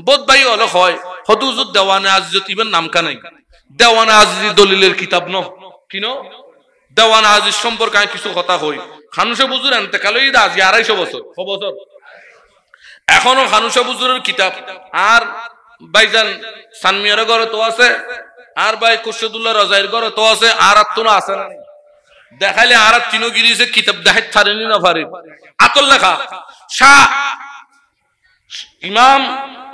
বোধ ভাই হলো হয় হদুজুদ দেওয়ানে আজিজত ইবেন নাম কানাই দেওয়ানে আজিজি দলিলের কিতাব ন কিনো দেওয়ানে আজিজ সম্পর্কে আমি কিছু কথা কই খানুসা বুজুর এন্তেকাল হই আজ 250 বছর এখনো খানুসা বুজুরের কিতাব আর ভাইজান সানমিয়ার ঘরে তো আছে আর ভাই কুশদুল্লাহ রাজাইর ঘরে তো আছে আর আত্মনা আছে না দেখাইলে আর তিনো গিরিছে কিতাব দেখাই ছাড়েনি না পারে আতল লেখা শাহ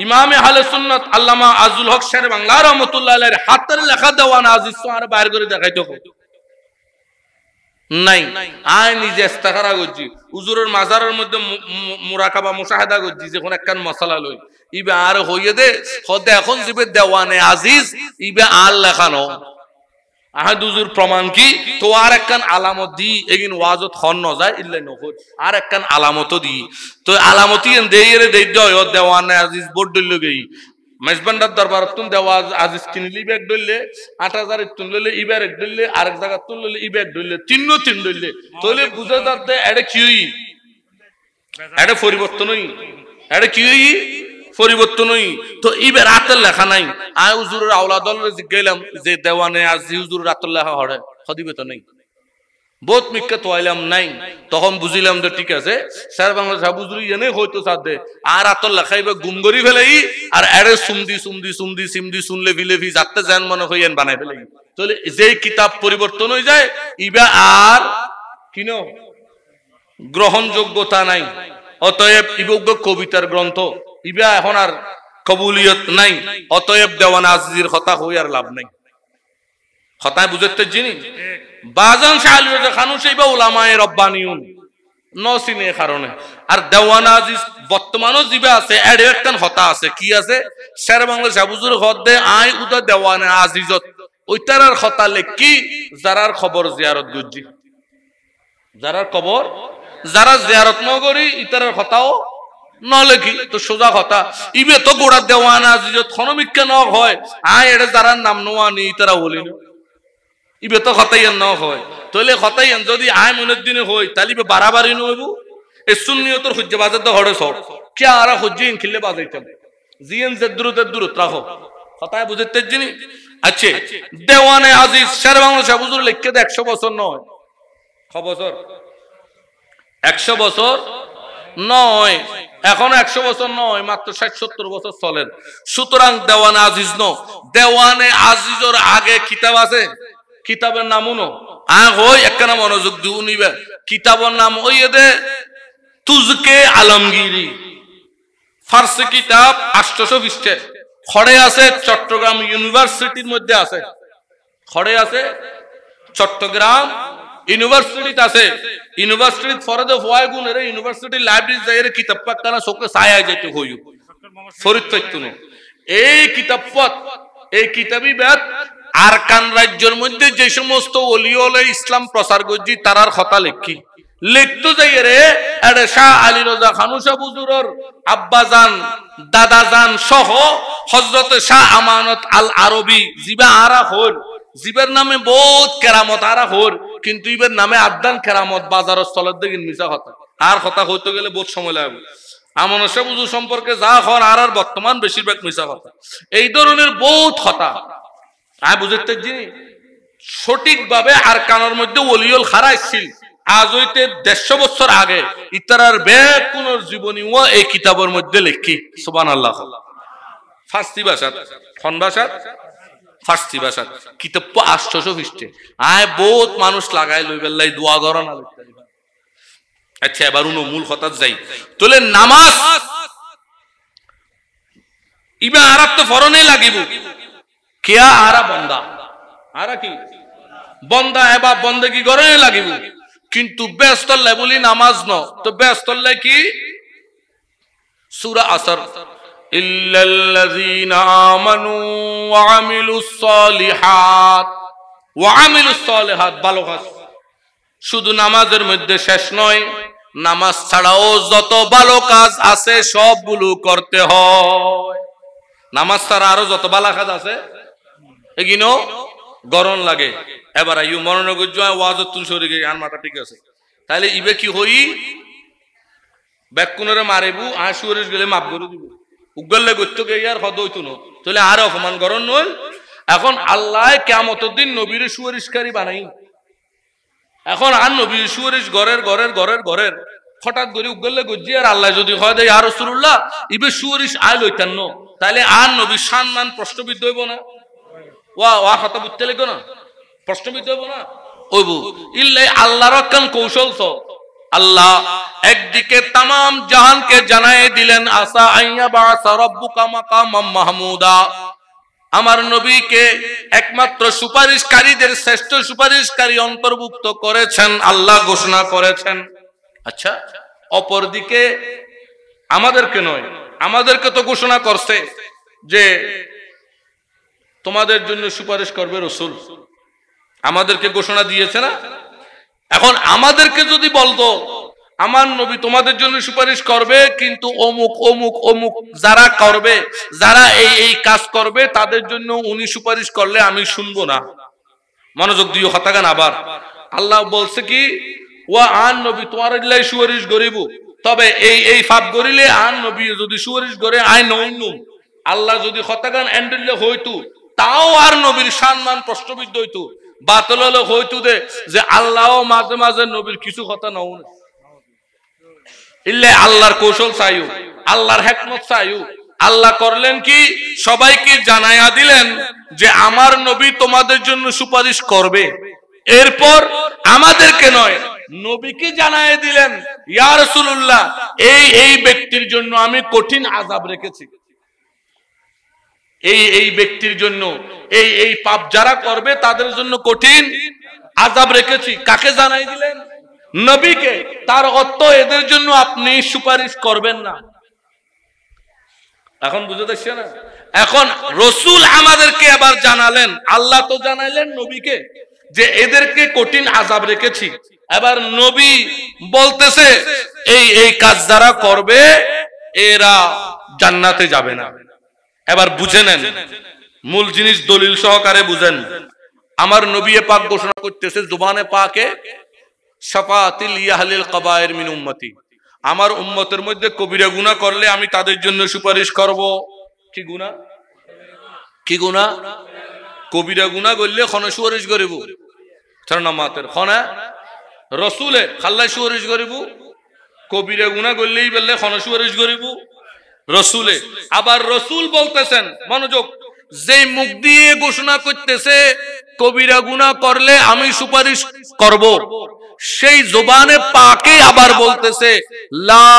ইমামে আহলে সুন্নাত আল্লামা আজুল হক শের বাংলা রাহমাতুল্লাহ আলাইহির হাতের লেখা দেওয়ান আজিজ আর বাইর করে দেখাইতো নাই আই নিজে ইস্তেখারা করছি হুজুরের মাজারের মধ্যে মুরাকাবা মুশাহাদা করছি যখন একখান মশলা লই ইবে আর হইয়ে দে হদে এখন জিবে দেওয়ানে আজিজ ইবে আর লেখানো আহাদ হুজুর প্রমাণ কি তো আর একখান আলামত দি এগিন ওয়াজত খন ন যায় ইল্লাই নকর আর একখান আলামত দি তো আলামতি দেইরে দেই দয় দেওয়ানে আজিজ বোর্ড দইল গই মেজবান্ডার দরবার তুন দেওয়া আজিজ কিনলি ব্যাগ দইলে 8000 তুন লইলে ইবার এক দইলে আরেক জায়গা তুন লইলে ইবার দইলে তিন দইলে তোলে বুঝা যাতে এডে কি হই এডে পরিবর্তন হই এডে কি হই পরিবর্তন হই তো ইবার রাতের লেখা নাই আয় হুজুরের আওলাদরে জিগাইলাম যে দেওয়ানে আজি হুজুর রাতের লেখা হড়ে খদিবে তো নাই বহুত মিক্কা তোয়াইলাম নাই তখন বুঝিলাম যে ঠিক আছে স্যার বাংলা সাবুজুরি এনে হয়তো সাথে আর রাতের লেখাইবে গুমগরি ফেলাই আর এড়ে সিমদি শুনলে বিলেভি যাতে জান মনে হইয়েন বানাই ফেলাই তাহলে যেই কিতাব পরিবর্তন হয়ে যায় ইবা আর কিনো গ্রহণযোগ্যতা নাই অতএব ইবগ্য কবিতার গ্রন্থ ইবা এখন আর কবুলিয়ত নাই অতএব দেওয়ান আজিজের কথা হই আর লাভ নাই কথায় বুঝতে জিনি বাজান শাহলি রাজা খানু সেইবা উলামায়ে রব্বানিউন নসিনে কারণে আর দেওয়ান আজিজ বর্তমানও জিবা আছে এর একখান কথা আছে কি আছে শের বাংলা সাবুজুর হদে আই উদা দেওয়ানে আজিজত ওইতারার কথা লেখি যারার খবর জিয়ারত গুজি যারার খবর যারা জিয়ারত নগরি ইতারার কথাও ন লেখি তো সোজা কথা ইবে তো গোড়া দেওয়ান আজিজত খনমিক্কা ন হয় আই এড়ে যারা নাম নোয়ানি ইতারা বলি না ইবে তো কথাই ন হয় তাহলে কথাই যদি আয় মনের দিনে হই তাহলে ইবে বাড়াবাড়ি নইব এ সুন্নিয়তর হুজ্জে বাজার তো হড়ে সব কে আর হুজ্জে ইনখিলে বাজাইতাম জিএন দূরত রাখো কথায় বুঝতে জিনি আচ্ছা দেওয়ানে আজিজ শের বাংলা সাবুজুর লিখকে দে 100 বছর নয় ক বছর 100 বছর নয় এখন 100 বছর নয় মাত্র 60-70 বছর চলেন সুতরাং দেওয়ানে আজিজ ন দেওয়ানে আজিজের আগে কিতাব আছে কিতাবের নামও ন হই একখানা মনোযোগ দিউ নিবে কিতাবের নাম হইয়ে দে তুজকে আলমগীরি ফার্সি কিতাব 800 পৃষ্ঠা খড়ে আছে চট্টগ্রাম ইউনিভার্সিটির মধ্যে আছে খড়ে আছে চট্টগ্রাম ইউনিভার্সিটিতে আছে ইউনিভার্সিটির ফরদে ফয় গুণের ইউনিভার্সিটি লাইব্রেরি যাইরে কিতাব পাকানা চোখে ছায়া যেতে হইউ ফরিদ পাইতুনে এই কিতাবপত এই কিতাবই বাদ আরকান রাজ্যের মধ্যে যে সমস্ত ওলি ওলে ইসলাম প্রচার করছি তারার কথা লেখি লিখতো যাই রে আরে শাহ আলী রাজা খানুসা বুজুরর আব্বাজান দাদাজান সহ হযরত শাহ আমানত আল আরবি জিবা আরা হল জিবের নামে বহুত কেরামত আরা হল কিন্তু ইবের নামে আদান কেরামত বাজারের স্থলের দিকে মিছা কথা আর কথা হইতে গেলে বহুত সময় লাগবে আমানত শাহ বুজুর সম্পর্কে যা হর আর বর্তমান বেশিরভাগ মিছা কথা এই ধরনের বহুত কথা আয় বুঝতে জিনি সঠিকভাবে আরকানের মধ্যে ওলিউল খারা ছিল আজ হইতে 150 বছর আগে ইতারার ব্যাগ কোন জীবনী ও এই কিতাবের মধ্যে লেখি সুবহানাল্লাহ ফার্সি ভাষা কোন ভাষা ফার্সি ভাষা কিতাব 800 পৃষ্ঠা আয় বহুত মানুষ লাগাই লইবেলাই দোয়া করা না লিখতে আচ্ছা এবার উনো মূল কথা যাই তাহলে নামাজ ইবা আরাত তো ফরনে লাগিব কিয়া আরা বন্দা আরা কি বন্দা এবা বন্দেগী করে লাগিব কিন্তু ব্যস্তল্লাই বলি নামাজ ন তো ব্যস্তল্লাই কি সূরা আসর ইল্লাল্লাযীনা আমানু ওয়া আমিলুস সালিহাত ভালো কাজ শুধু নামাজের মধ্যে শেষ নয় নামাজ ছাড়াও যত ভালো কাজ আছে সবগুলো করতে হয় নামাজ ছাড়া আরো যত ভালো কাজ আছে এগিনো গরম লাগে এবার আইউ মনোনগর জয় ওয়াজতুল শরীকে আর মাথা ঠিক আছে তাহলে ইবে কি হই ব্যাকুনরে মারিবু আর শরীর গেলে মাপ করে দিব উগলে গত্য গে ইয়ার হদ হইতো না তাহলে আর অপমান করন নয় এখন আল্লাহ কিয়ামতের দিন নবীর সুপারিশকারী বানাই এখন আর নবীর সুপারিশ ঘরের হঠাৎ করে উগলে গজ্জি আর আল্লাহ যদি হয় দে ইয়া রাসূলুল্লাহ ইবে সুপারিশ আইল হইতান না তাহলে আর নবীর সম্মান প্রশ্নবিদ্ধ হইব না ওয়া কথা বুঝতে লাগো না প্রশ্নবিদ্ধ হইব না ওইবু ইল্লাই আল্লাহর কান কৌশল তো আল্লাহ একদিকে तमाम জাহানকে জানায়ে দিলেন আসা আইয়া বাসা রাব্বুকা মাকামাম মাহমুদা আমার নবীকে একমাত্র সুপারিশকারীদের শ্রেষ্ঠ সুপারিশকারী অন্তর্ভুক্ত করেছেন আল্লাহ ঘোষণা করেছেন আচ্ছা অপরদিকে আমাদেরকে নয় আমাদেরকে তো ঘোষণা করছে যে তোমাদের জন্য সুপারিশ করবে রাসূল আমাদেরকে ঘোষণা দিয়েছে না এখন আমাদেরকে যদি বলতো আমার নবী তোমাদের জন্য সুপারিশ করবে কিন্তু অমুক অমুক অমুক যারা করবে যারা এই কাজ করবে তাদের জন্য উনি সুপারিশ করলে আমি শুনবো না মনোযোগ দিও হতাগান আবার আল্লাহ বলছে কি ওয়া আন নবী তোমার লাই সুপারিশ করিব তবে এই পাপ করিলে আন নবী যদি সুপারিশ করে আই নইনু আল্লাহ যদি হতাগান এন্ডলে হইতো তাও আর নবীর সম্মান প্রশ্নবিদ্ধ হইতো বাতিল হলো হইতো যে আল্লাহ মাঝে মাঝে নবীর কিছু কথা নাও না ইল্লে আল্লাহর কৌশল চাইও আল্লাহর হিকমত চাইও আল্লাহ করলেন কি সবাইকে জানায়া দিলেন যে আমার নবী তোমাদের জন্য সুপারিশ করবে এরপর আমাদেরকে নয় নবীকে জানায়া দিলেন ইয়া রাসূলুল্লাহ এই ব্যক্তির জন্য আমি কঠিন আযাব রেখেছি এই ব্যক্তির জন্য এই পাপ যারা করবে তাদের জন্য কঠিন আযাব রেখেছি কাকে জানাই দিলেন নবীকে তার অর্থ এদের জন্য আপনি সুপারিশ করবেন না এখন বুঝে দেখছেন না এখন রাসূল আমাদেরকে আবার জানালেন আল্লাহ তো জানাইলেন নবীকে যে এদেরকে কঠিন আযাব রেখেছি এবার নবী বলতেছে এই কাজ যারা করবে এরা জান্নাতে যাবে না এবার বুঝে নেন মূল জিনিস দলিল সহকারে বুঝেন আমার নবী পাক ঘোষণা করতেছে জুবানে পাকে শাফাআতিল ইয়াহলিল কাবায়ের মিন উম্মতি আমার উম্মতের মধ্যে কবিরা গুনাহ করলে আমি তাদের জন্য সুপারিশ করব কি গুনাহ কবিরা গুনাহ করলে খন সুপারিশ করিব নামাতের খনা রাসূলে খাল্লাই সুপারিশ করিব কবিরা গুনাহ করলেই বললে খন সুপারিশ করিব রাসূলে আবার রাসূল বলতেছেন মনোযোগ যে মুখ দিয়ে ঘোষণা করতেছে কবিরা গুনাহ করলে আমি সুপারিশ করব সেই জবানে পাকে আবার বলতেছে লা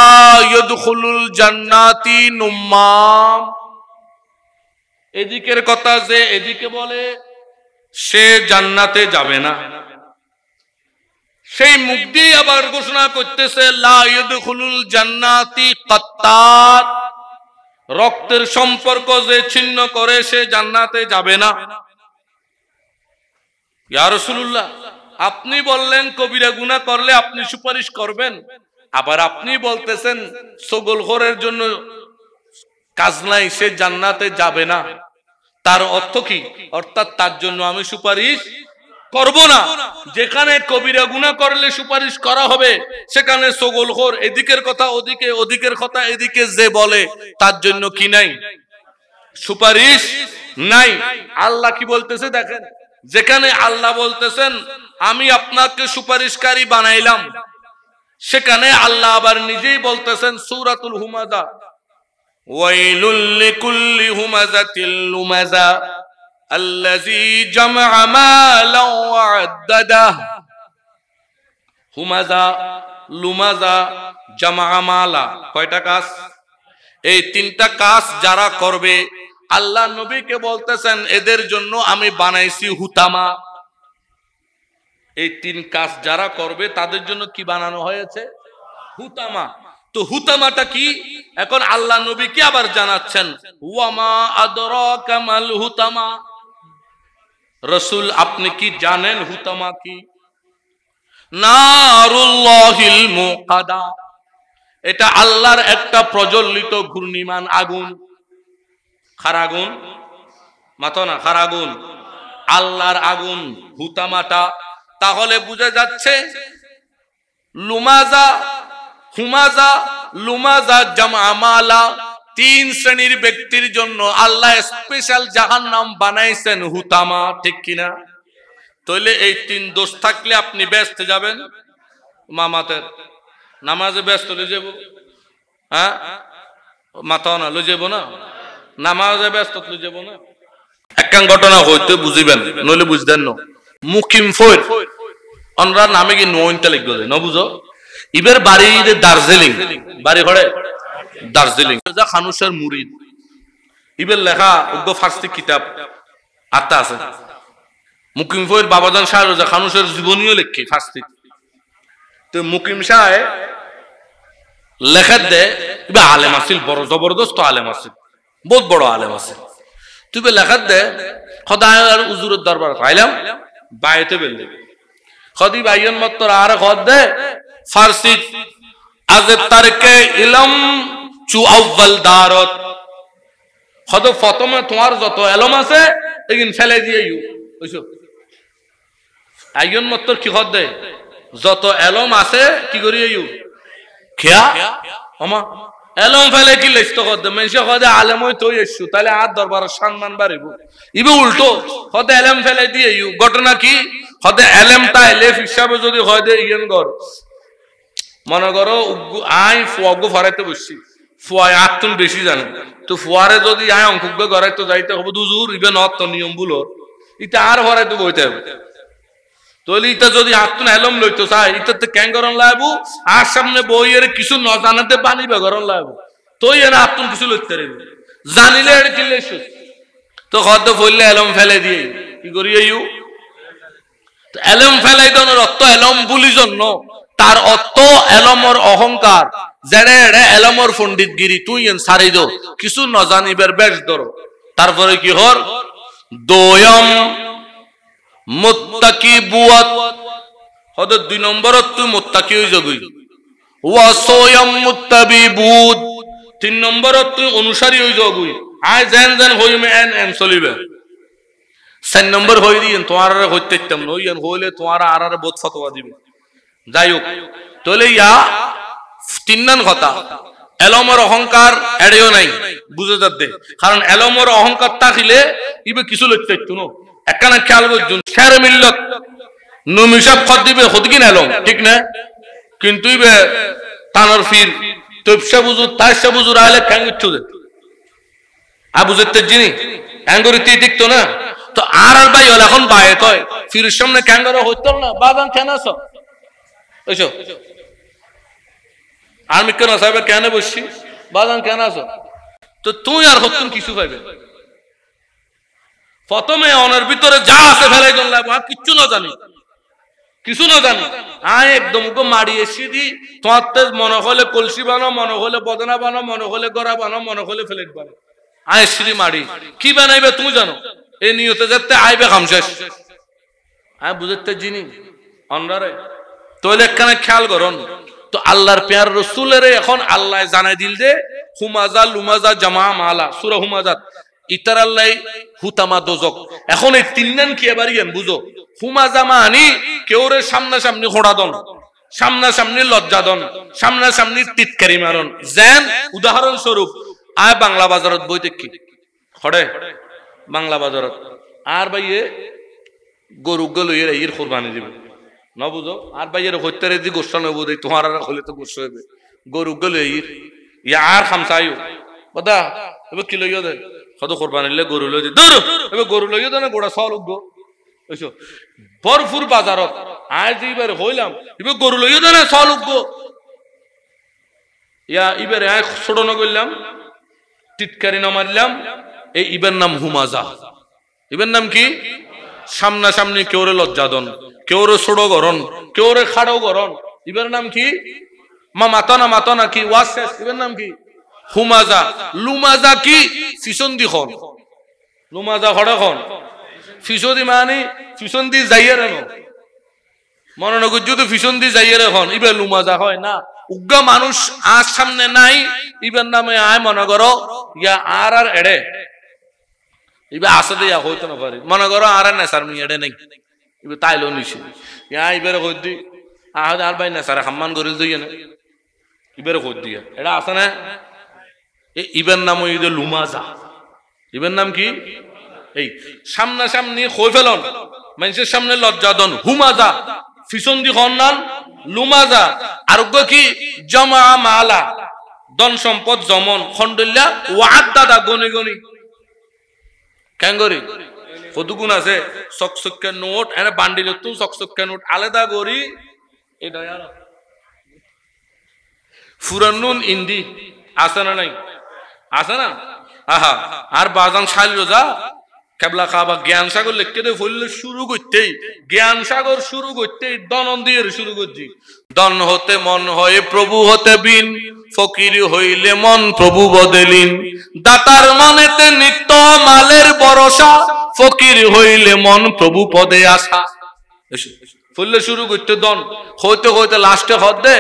ইয়াদখুলুল জান্নাতি নুম্মাম এদিকের কথা যে এদিকে বলে সে জান্নাতে যাবে না সেই মুখ দিয়ে আবার ঘোষণা করতেছে লা ইয়াদখুলুল জান্নাতি কাত্তাত রক্তের সম্পর্ক যে ছিন্ন করে সে জান্নাতে যাবে না ইয়া রাসূলুল্লাহ আপনি বললেন কবিরা গুনাহ করলে আপনি সুপারিশ করবেন আবার আপনি বলতেছেন সগলখোরের জন্য কাজ নাই সে জান্নাতে যাবে না তার অর্থ কি অর্থাৎ তার জন্য আমি সুপারিশ করব না যেখানে কবিরা গুনাহ করলে সুপারিশ করা হবে সেখানে সগলখোর এদিকের কথা ওদিকে ওদিকের কথা এদিকে যে বলে তার জন্য কি নাই সুপারিশ নাই আল্লাহ কি বলতেছে দেখেন যেখানে আল্লাহ বলতেছেন আমি আপনাকে সুপারিশকারী বানাইলাম সেখানে আল্লাহ আবার নিজেই বলতেছেন সূরাতুল হুমাযা ওয়াইলুল লিকুল্লি হুমাযাতিল লুমাযা আল্লাযী জামআ মালা ওয়া আদ্দাদা হুমাযা লুমাযা জামআ মালা কয়টা কাজ এই তিনটা কাজ যারা করবে আল্লাহ নবীকে বলতেছেন এদের জন্য আমি বানাইছি হুতামা এই তিন কাজ যারা করবে তাদের জন্য কি বানানো হয়েছে হুতামা তো হুতামাটা কি এখন আল্লাহ নবীকে আবার জানাচ্ছেন ওয়ামা আদরাকা মাল হুতামা রাসূল আপনি কি জানেন হুতামা কি নারুল্লাহিল মুকাদা এটা আল্লাহর একটা প্রজ্বলিত ঘূর্ণিমান আগুন খারাগুন মাথা না খারাগুন আল্লাহর আগুন হুতামাটা তাহলে বুঝা যাচ্ছে লুমাজা হুমাজা লুমাজা জামআ মালা তিন শ্রেণীর ব্যক্তির জন্য আল্লাহ স্পেশাল জাহান্নাম বানাইছেন হুতামা, ঠিক কিনা? তাহলে এই তিন দোষ থাকলে আপনি ব্যস্ত যাবেন মামাতের নামাজে ব্যস্ত লয়ে যাব, হ্যাঁ মাথা না লয়ে যাব না, নামাজে ব্যস্ত লয়ে যাব না। একখান ঘটনা হইতে বুঝিবেন, নইলে বুঝতেন না। মুকিম ফোর অনরা নামে কি নইনটা লিখবে না বুঝো। ইবের বাড়ি দার্জিলিং, বাড়ি হড়ে দার্জিলিং, যা খানুসের মুরিদ। ইবের লেখা উগ্র ফার্সি কিতাব আত্মা আছে। মুকিম ফোর বাবাজান শাহ রোজা খানুসের জীবনীও লেখে ফার্সি। তো মুকিম শাহ লেখা দে ইবে আলেম আসিল, বড় জবরদস্ত আলেম আসিল, বহুত বড় আলেম আছে। তুই লেখা দে খদায় আর উজুরের দরবার খাইলাম বাইতে বেললে খদি বাইয়ন মত আর খদ দে ফার্সি আজ তারকে ইলম চু আউয়াল দারত খদ ফতমে তোমার যত এলম আছে এগিন ফেলে দিয়ে ইউ বুঝছো। আইয়ন মত কি খদ দে যত এলম আছে কি করি ইউ খেয়া আমা এলম ফেলে কি লিস্ত করতে মেনশে কদে আলেম হই তুই এসু তাহলে আর দরবার সম্মান বাড়িব। ইবে উল্টো কদে এলম ফেলে দিয়ে ইউ ঘটনা কি কদে এলমটা এলেফ হিসাবে যদি হয় দে ইয়েন গর মনে করো আই ফুয়াগো ফরাইতে বসছি, ফুয়ায় আত্মন বেশি জানে তো ফুয়ারে যদি আয় অঙ্কুগ্য গড়াইতে যাইতে হবে দুজুর ইবে নত নিয়ম বুলো ইটা আর ফরাইতে বইতে হবে। তাহলে ইটা যদি আত্মন এলম লইতো চাই ইটাতে ক্যাং গরম লাগবো আর সামনে বইয়ের কিছু ন জানাতে বানিবে গরম লাগবো তো এর আত্মন কিছু লইতে পারবে জানিলে এর কিলে তো কত বললে এলম ফেলে দিয়ে কি করি ইউ এলম ফেলাই দনের অর্থ এলম বুলি জন্য তার অর্থ এলমর অহংকার জেনে এড়ে এলমর পণ্ডিতগিরি তুই এন সারি দো কিছু ন জানিবের বেশ ধরো। তারপরে কি হর দোয়ম মুত্তাকি বুয়াত হদ 2 নম্বরত তুই মুত্তাকি হই যাবি ওয়া সোয়াম মুত্তাবিবুদ 3 নম্বরত তুই অনুসারী হই যাবি আই জান জান হইমে এন চলিবে। 4 নম্বর হই দিন তোমার হইতেতাম নইন হইলে তোমার আর বহুত ফতোয়া দিবে। যাই হোক তাহলে ইয়া 3 নং কথা এলমর অহংকার এড়েও নাই বুঝে যাতে, কারণ এলমর অহংকার থাকিলে ইবে কিছু লইতে ইতো না একখানা খেয়াল করছুন শের মিল্লত নুমিসাব খদ দিবে হদকিন এলম ঠিক না, কিন্তু ইবে তানর ফির তৈবসা বুজুর তাইসা বুজুর আইলে খ্যাং ইচ্ছু দে আ বুঝতে জিনি অ্যাঙ্গরিতে দেখতো না তো আর ভাই হল এখন বায়ে কয় ফির সামনে ক্যাঙ্গারো হইতো না বাদাম কেন আছো ওইসো আমি কেন সাহেব কেন বসছি বাদাম কেন আছো তো তুই আর হতুন কিছু পাইবে প্রথমে অনার ভিতরে যা আছে ফেলাই দন লাগবো আর কিচ্ছু না জানি কিছু না জানি আয় একদম গো মারি এসি দি তোমার তো মনে হলে কলসি বানো মনে হলে বদনা বানো মনে হলে গড়া বানো মনে হলে প্লেট বানো আয় শ্রী মারি কি বানাইবে তুমি জানো এই নিয়তে যেতে আইবে খামশেষ আয় বুঝতে জিনি অনরারে তোলে একখানে খেয়াল করুন তো আল্লাহর পেয়ার রসুলের এখন আল্লাহ জানাই দিল যে হুমাজা লুমাজা জামা মালা সূরা হুমাজাত ইতার আল্লাহ হুতামা দোজক। এখন এই 3 নাম কি এবারই বুঝো হুমাজা মানি কেউরে সামনাসামনি খোড়া দন সামনাসামনি লজ্জা দন সামনাসামনি টিটকারি মারন যেন উদাহরণ স্বরূপ আয় বাংলা বাজারত বইতে কি খড়ে বাংলা বাজারত আর ভাইয়ে গরু গলু এর কোরবানি দিবে না বুঝো আর ভাইয়ের হত্যারে দি গোস্ত নেব দেই তোমার আর হলে তো গোস্ত হবে গরু গলু ইয়া আর খামসাইও বদা এবে কি লইও দে কত কোরবানি লে গরু লই দে দূর এবে গরু লইও দে না গোড়া সল উগো ওইসো ভরপুর বাজারত আজ এইবার হইলাম এবে গরু লইও দে না সল উগো ইয়া ইবারে আয় ছোট না কইলাম টিটকারি না মারলাম এই ইবের নাম হুমাজা। ইবের নাম কি সামনাসামনি কেউরে লজ্জা দন কেউরে ছোট গরন কেউরে খাড়ো গরন ইবের নাম কি মা মাতনা কি ওয়াসেস ইবের নাম কি হুমাজা। লুমাজা কি ফিসন্দি খন লুমাজা খড়ে খন ফিসদি মানে ফিসন্দি যাইয়ে রেন মনে নগর যদি ফিসন্দি যাইয়ে রেখন ইবে লুমাজা হয় না উগ্গা মানুষ আর সামনে নাই ইবের নামে আয় মনে করো ইয়া আর এড়ে ইবে আসে দিয়া হইতো না পারে মনে করো আর নেশার মি এড়ে নাই ইবে তাইলো নিছে ইয়া ইবের কই দি আর ভাই নেশারে সম্মান করিল দই না ইবের কই দিয়া এটা আছে না ইবের নাম ওই লুমাজা। ইবের নাম কি? এই সামনাসামনি হয়ে ফেলন, মানুষের সামনে লজ্জা দন হুমাজা, ফিসন দি হন্নান লুমাজা। আরোগ্য কি? জমা মালা, ধন সম্পদ জমন খন্ডল্যা ওয়াদ দাদা গনি গনি ক্যাঙ্গরি কতগুণ আছে। চকচক্যা নোট এনে বান্ডিল তুন চকচক্যা নোট আলাদা করি এটা ফুরানুন ইন্দি আছে না নাই? আছে না? আহা আর বাজান শাইল রোজা কেবলা খাবা জ্ঞান সাগর লিখতে দে ফলে শুরু করতেই জ্ঞান সাগর শুরু করতেই দনন দিয়ে শুরু করছি। দন হতে মন হয় প্রভু হতে বিন, ফকির হইলে মন প্রভু বদলিন। দাতার মনেতে নিত্য মালের ভরসা, ফকির হইলে মন প্রভু পদে আসা। ফুললে শুরু করতে দন হইতে হইতে লাস্টে হদে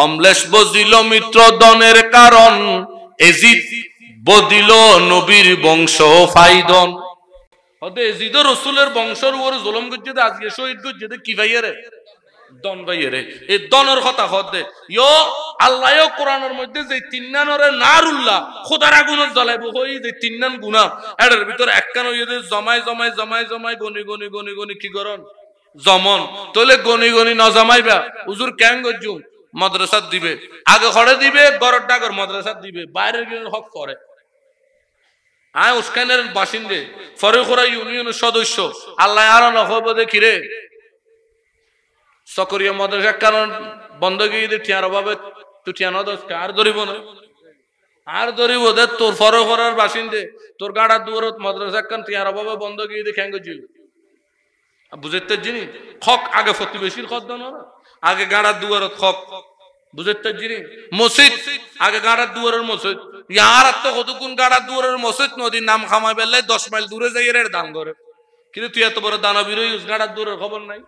অমলেশ বজিল মিত্র দনের কারণ, এজিদ বদিল নবীর বংশ ফাইদন। হদে এজিদ রসুলের বংশের উপরে জুলুম করছে, আজকে শহীদ করছে কি ভাইয়ে রে? দন ভাইয়ে রে। এই দনের কথা হদে ইয়ো আল্লাহ কোরআনের মধ্যে যে তিননানরে নারুল্লাহ খোদার আগুনের জ্বলাইব হই যে তিননান গুনাহ এর ভিতর একখান হইয়ে জমাই জমাই জমাই জমাই গনি গনি গনি গনি কি করন জমন তোলে গনি গনি ন জমাইবা হুজুর কেন গজুম মাদ্রাসাত দিবে আগে খড়ে দিবে গরর ডাগর মাদ্রাসাত দিবে বাইরের গিয়ে হক করে। আয় উস্কানের বাসিন্দে ফরেখোরা ইউনিয়নের সদস্য আল্লাহ আর নহব দেখি রে সকরিয়া মাদ্রাসা কারণ বন্ধ গিয়ে টিয়ার অভাবে তুই টিয়ানো দশকে আর ধরিব না আর ধরিব দে তোর ফরেখোরার বাসিন্দে তোর গাড়ার দুয়ারত মাদ্রাসা কান টিয়ার অভাবে বন্ধ গিয়ে দিয়ে খ্যাঙ্গ ছিল বুঝতে জিনিস হক আগে প্রতিবেশীর খত দাও না আগে গাড়ার দুয়ারত হক বুঝতে জিনিস মসজিদ আগে গাড়ার দুয়ারের মসজিদ ইয়ার তো কতক্ষণ গাড়ার দুয়ারের মসজিদ নদীর নাম খামাই বেললে 10 মাইল দূরে যাই এর দান করে কিন্তু তুই এত বড় দানবীর হইস গাড়ার দুয়ারের খবর নাই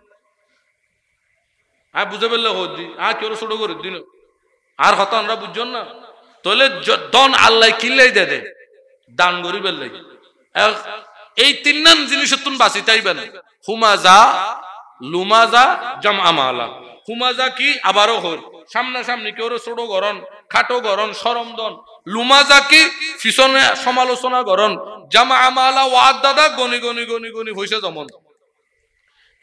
আর বুঝে পেলে হদি আর কেউ ছোট করে দিন আর হত আমরা বুঝছেন না তাহলে দন আল্লাহ কিল্লাই দে দে দান করি বেললে এই তিন নাম জিনিস তুমি বাঁচি চাইবেন হুমাজা লুমাজা জামা মালা। হুমাজা কি আবারও হল সামনাসামনি কেউ ছোট গরণ খাটো গরণ সরম দন। লুমাজা কি পিছনে সমালোচনা গরণ। জামা মালা ওয়াদ দাদা গনি গনি গনি গনি হইছে জমন।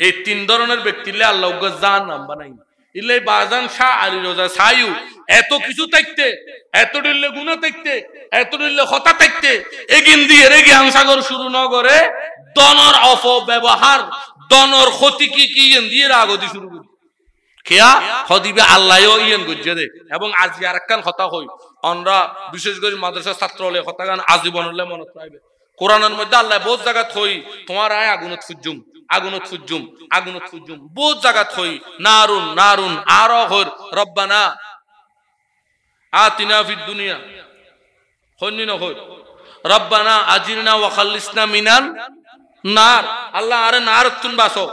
এই তিন ধরনের ব্যক্তিলে আল্লাহ জান নাম বানাই ইলে বাজান শাহ আলী রোজা সায়ু এত কিছু থাকতে এত দিল্লে গুণা থাকতে এত দিল্লে হতা থাকতে এগিন দিয়ে রে জ্ঞান সাগর শুরু ন করে দনর অপব্যবহার দনর ক্ষতি কি কি দিয়ে আগদি শুরু করি খেয়া হদিবে আল্লাহও ইয়েন গজ্জে দে। এবং আজি আর একখান কথা হই আমরা বিশেষ করে মাদ্রাসা ছাত্র হলে কথা গান আজীবন হলে মনত রাখবে কোরআনের মধ্যে আল্লাহ বহুত জায়গা থই তোমার আয় আগুনত ফুজুম আগুনত ফুজুম আগুনত ফুজুম বহুত জায়গা থই নারুন নারুন আর হর রব্বানা আতিনা ফিদ দুনিয়া হন্নি ন হই রব্বানা আজিরনা ওয়া খাল্লিসনা মিনান নার। আল্লাহ আরে নার তুন বাসো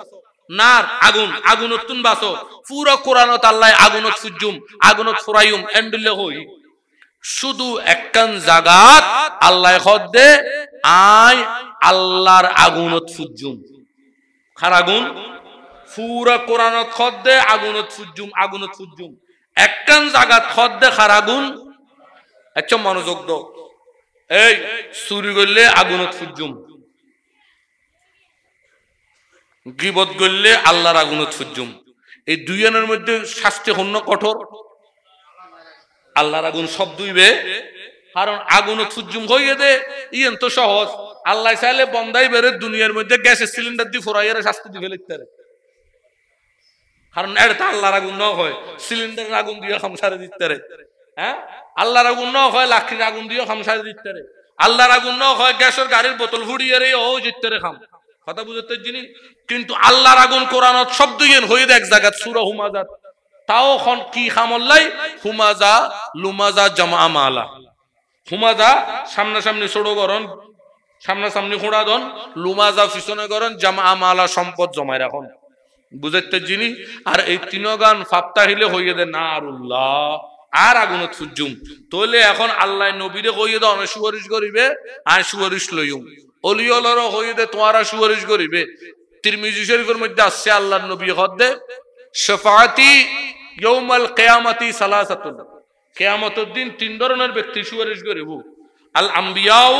নার আগুন আগুনত তুন বাসো পুরো কোরআনত আল্লাহ আগুনত ফুজুম আগুনত ফুরাইম এন্ডলে হই শুধু একখান জাগাত আল্লাহ খদ্দে আয় আল্লাহর আগুনত ফুজুম খার আগুন পুরা কোরআনত খদ্দে আগুনত ফুজুম আগুনত ফুজুম একখান জাগাত খদ্দে খার আগুন আচ্ছা মনোযোগ দাও এই চুরি করলে আগুনত ফুজুম গীবত করলে আল্লাহর আগুনত ফুজুম এই দুইজনের মধ্যে শাস্তি হন্য কঠোর আল্লাহর আগুন সব দুইবে কারণ আগুনত ফুজুম হইয়ে দে ইয়েন তো সহজ আল্লাহ চাইলে বন্দাই বেরে দুনিয়ার মধ্যে গ্যাসের সিলিন্ডার দিয়ে ফোরাইয়ের শাস্তি দিয়ে ফেলতে পারে কারণ এটা আল্লাহর আগুন ন হয় সিলিন্ডারের আগুন দিয়ে খামসারে দিতে পারে হ্যাঁ আল্লাহর আগুন ন হয় লাঠির আগুন দিয়ে খামসারে দিতে পারে আল্লাহর আগুন ন হয় গ্যাসের গাড়ির বোতল ফুড়িয়ে রে ও জিততে রে খাম কথা বুঝতে জিনিস কিন্তু আল্লাহর আগুন কোরআনত শব্দ ইয়েন হয়ে দেখ জায়গা সূরা হুমাজাত তাও খন কি খামল্লাই হুমাজা লুমাজা জামা মালা। হুমাজা সামনাসামনি ছোট গরণ সামনাসামনি খোঁড়া দন লুমাজা পিছনে গরণ জামা মালা সম্পদ জমায় রাখন বুঝতে জিনিস। আর এই তিন গান ফাপ্তা হিলে হইয়ে দে নারুল্লাহ আর আগুনত ফুজুম তইলে এখন আল্লাহ নবীরে কইয়ে দে অনেক সুপারিশ করিবে আর সুপারিশ লইম অলিওলর হইয়ে দে তোমারা সুপারিশ করিবে। তিরমিজি শরীফের মধ্যে আসছে আল্লাহর নবী হদ্দে শাফাআতি ইয়াউমাল কিয়ামাতি সালাসাতুন কিয়ামতের দিন তিন ধরনের ব্যক্তি সুপারিশ করিব আল আম্বিয়াউ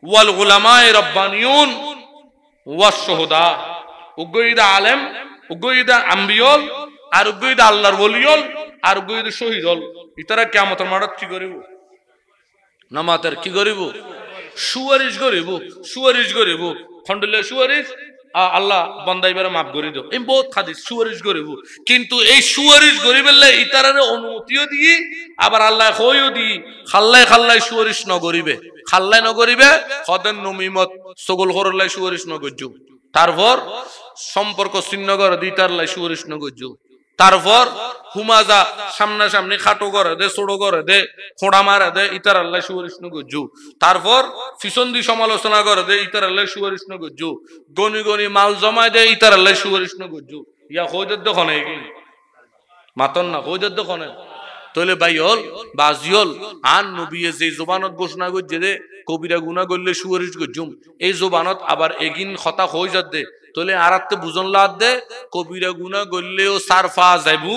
ওয়াল উলামায়ে রাব্বানিয়ুন ওয়াস শুহাদা উগইদা আলেম উগইদা আম্বিয়ল আর উগইদা আল্লাহর ওলিয়ল আর উগইদা শহীদল ইতারা কিয়ামতের মাঠত কি করিব নামাতের কি করিব সুপারিশ করিব সুপারিশ করিব খন্ডলে সুপারিশ আল্লাহ বান্দাইবারে মাফ করে দিও এই বহুত হাদিস সুপারিশ করিব কিন্তু এই সুপারিশ করিবেলে ইতারারে অনুমতিও দি আবার আল্লাহ কইও দি খাল্লাই খাল্লাই সুপারিশ ন করিবে খাল্লাই ন করিবে খদেন নমিমত সগল করলাই সুপারিশ ন গজ্জু তারপর সম্পর্ক ছিন্ন করে দি তারলাই সুপারিশ ন গজ্জু তারপর হুমাজা সামনা সামনে খাটো করে দে ছোড়ো করে দে খোঁড়া মারা দে ইতার আল্লাহ সুপারিশ ন গজ্জু তারপর ফিসন দি সমালোচনা করে দে ইতার আল্লাহ সুপারিশ ন গজ্জু গনি গনি মাল জমায় দে ইতার আল্লাহ সুপারিশ ন গজ্জু ইয়া কইদের দখনে কি মাতন না কইদের দখনে তইলে বাইল বাজিল আন নবিয়ে যে জবানত ঘোষণা করছে দে কবিরা গুনাহ করলে সুপারিশ গজ্জুম এই জবানত আবার এগিন খতা হই যাত দে তইলে আরাতে বুঝন লাদ দে কবিরা গুনাহ করলেও সারফা যাইবু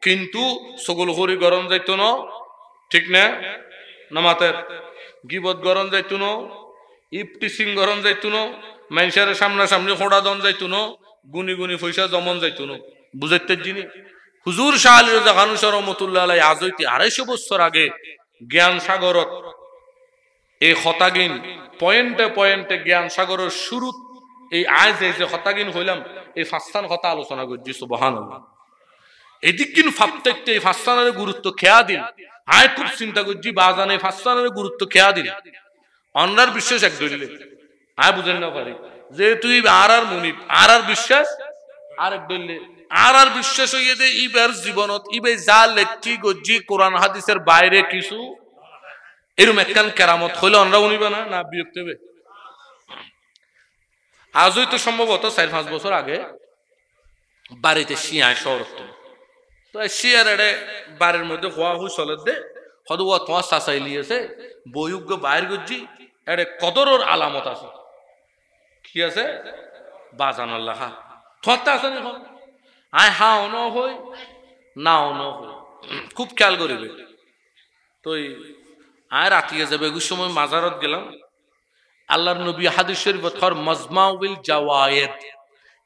কিন্তু সগল করি গরম যাইতো না ঠিক না নামাতের গিবত গরম যাইতো না ইফটিসিং গরম যাইতো না মানুষের সামনা সামনে খোড়া দন যাইতো না গুনি গুনি পয়সা জমন যাইতো না বুঝাইতে জিনি হুজুর শাহ আলী রাজা খানুশাহ রহমতুল্লাহ আলাইহি আজ হইতে 250 বছর আগে জ্ঞান সাগরত এই খতাগিন পয়েন্টে পয়েন্টে জ্ঞান সাগরের শুরু এই আজ এই যে খতাগিন হইলাম এই ফাস্তান কথা আলোচনা করছি সুবহানাল্লাহ এদিক কিন্তু ফাপ্তেকতে এই ফাস্তানের গুরুত্ব খেয়া দিন আয় খুব চিন্তা করছি বাজানে ফাস্তানের গুরুত্ব খেয়া দিন অন্যার বিশ্বাস এক দলিলে আয় বুঝেন না পারি যে তুই আর মুনিব আর বিশ্বাস আরেক দলিলে আর বিশ্বাস হইয়ে দে ইবার জীবনত ইবে যা লেখি গজ্জি কোরআন হাদিসের বাইরে কিছু এরকম একখান কেরামত হইলে অন্যরা উনিবে না বিরক্ত হবে আজই তো সম্ভবত 4-5 বছর আগে বাড়িতে শিয়ায় শহর তো শিয়ার এড়ে বাড়ির মধ্যে হওয়া হুই চলে দে হয়তো ও তোমার চাচাই লিয়েছে বইজ্ঞ বাইর গজ্জি এড়ে কদরের আলামত আছে কি আছে বাজান আল্লাহ থরতে আছে নি আয় হাও ন হই নাও ন হই খুব খেয়াল করিবে তো আয় রাতিয়ে যাবে ওই সময় মাজারত গেলাম আল্লাহর নবী হাদিস শরীফত হর মাজমাউল জাওয়ায়েদ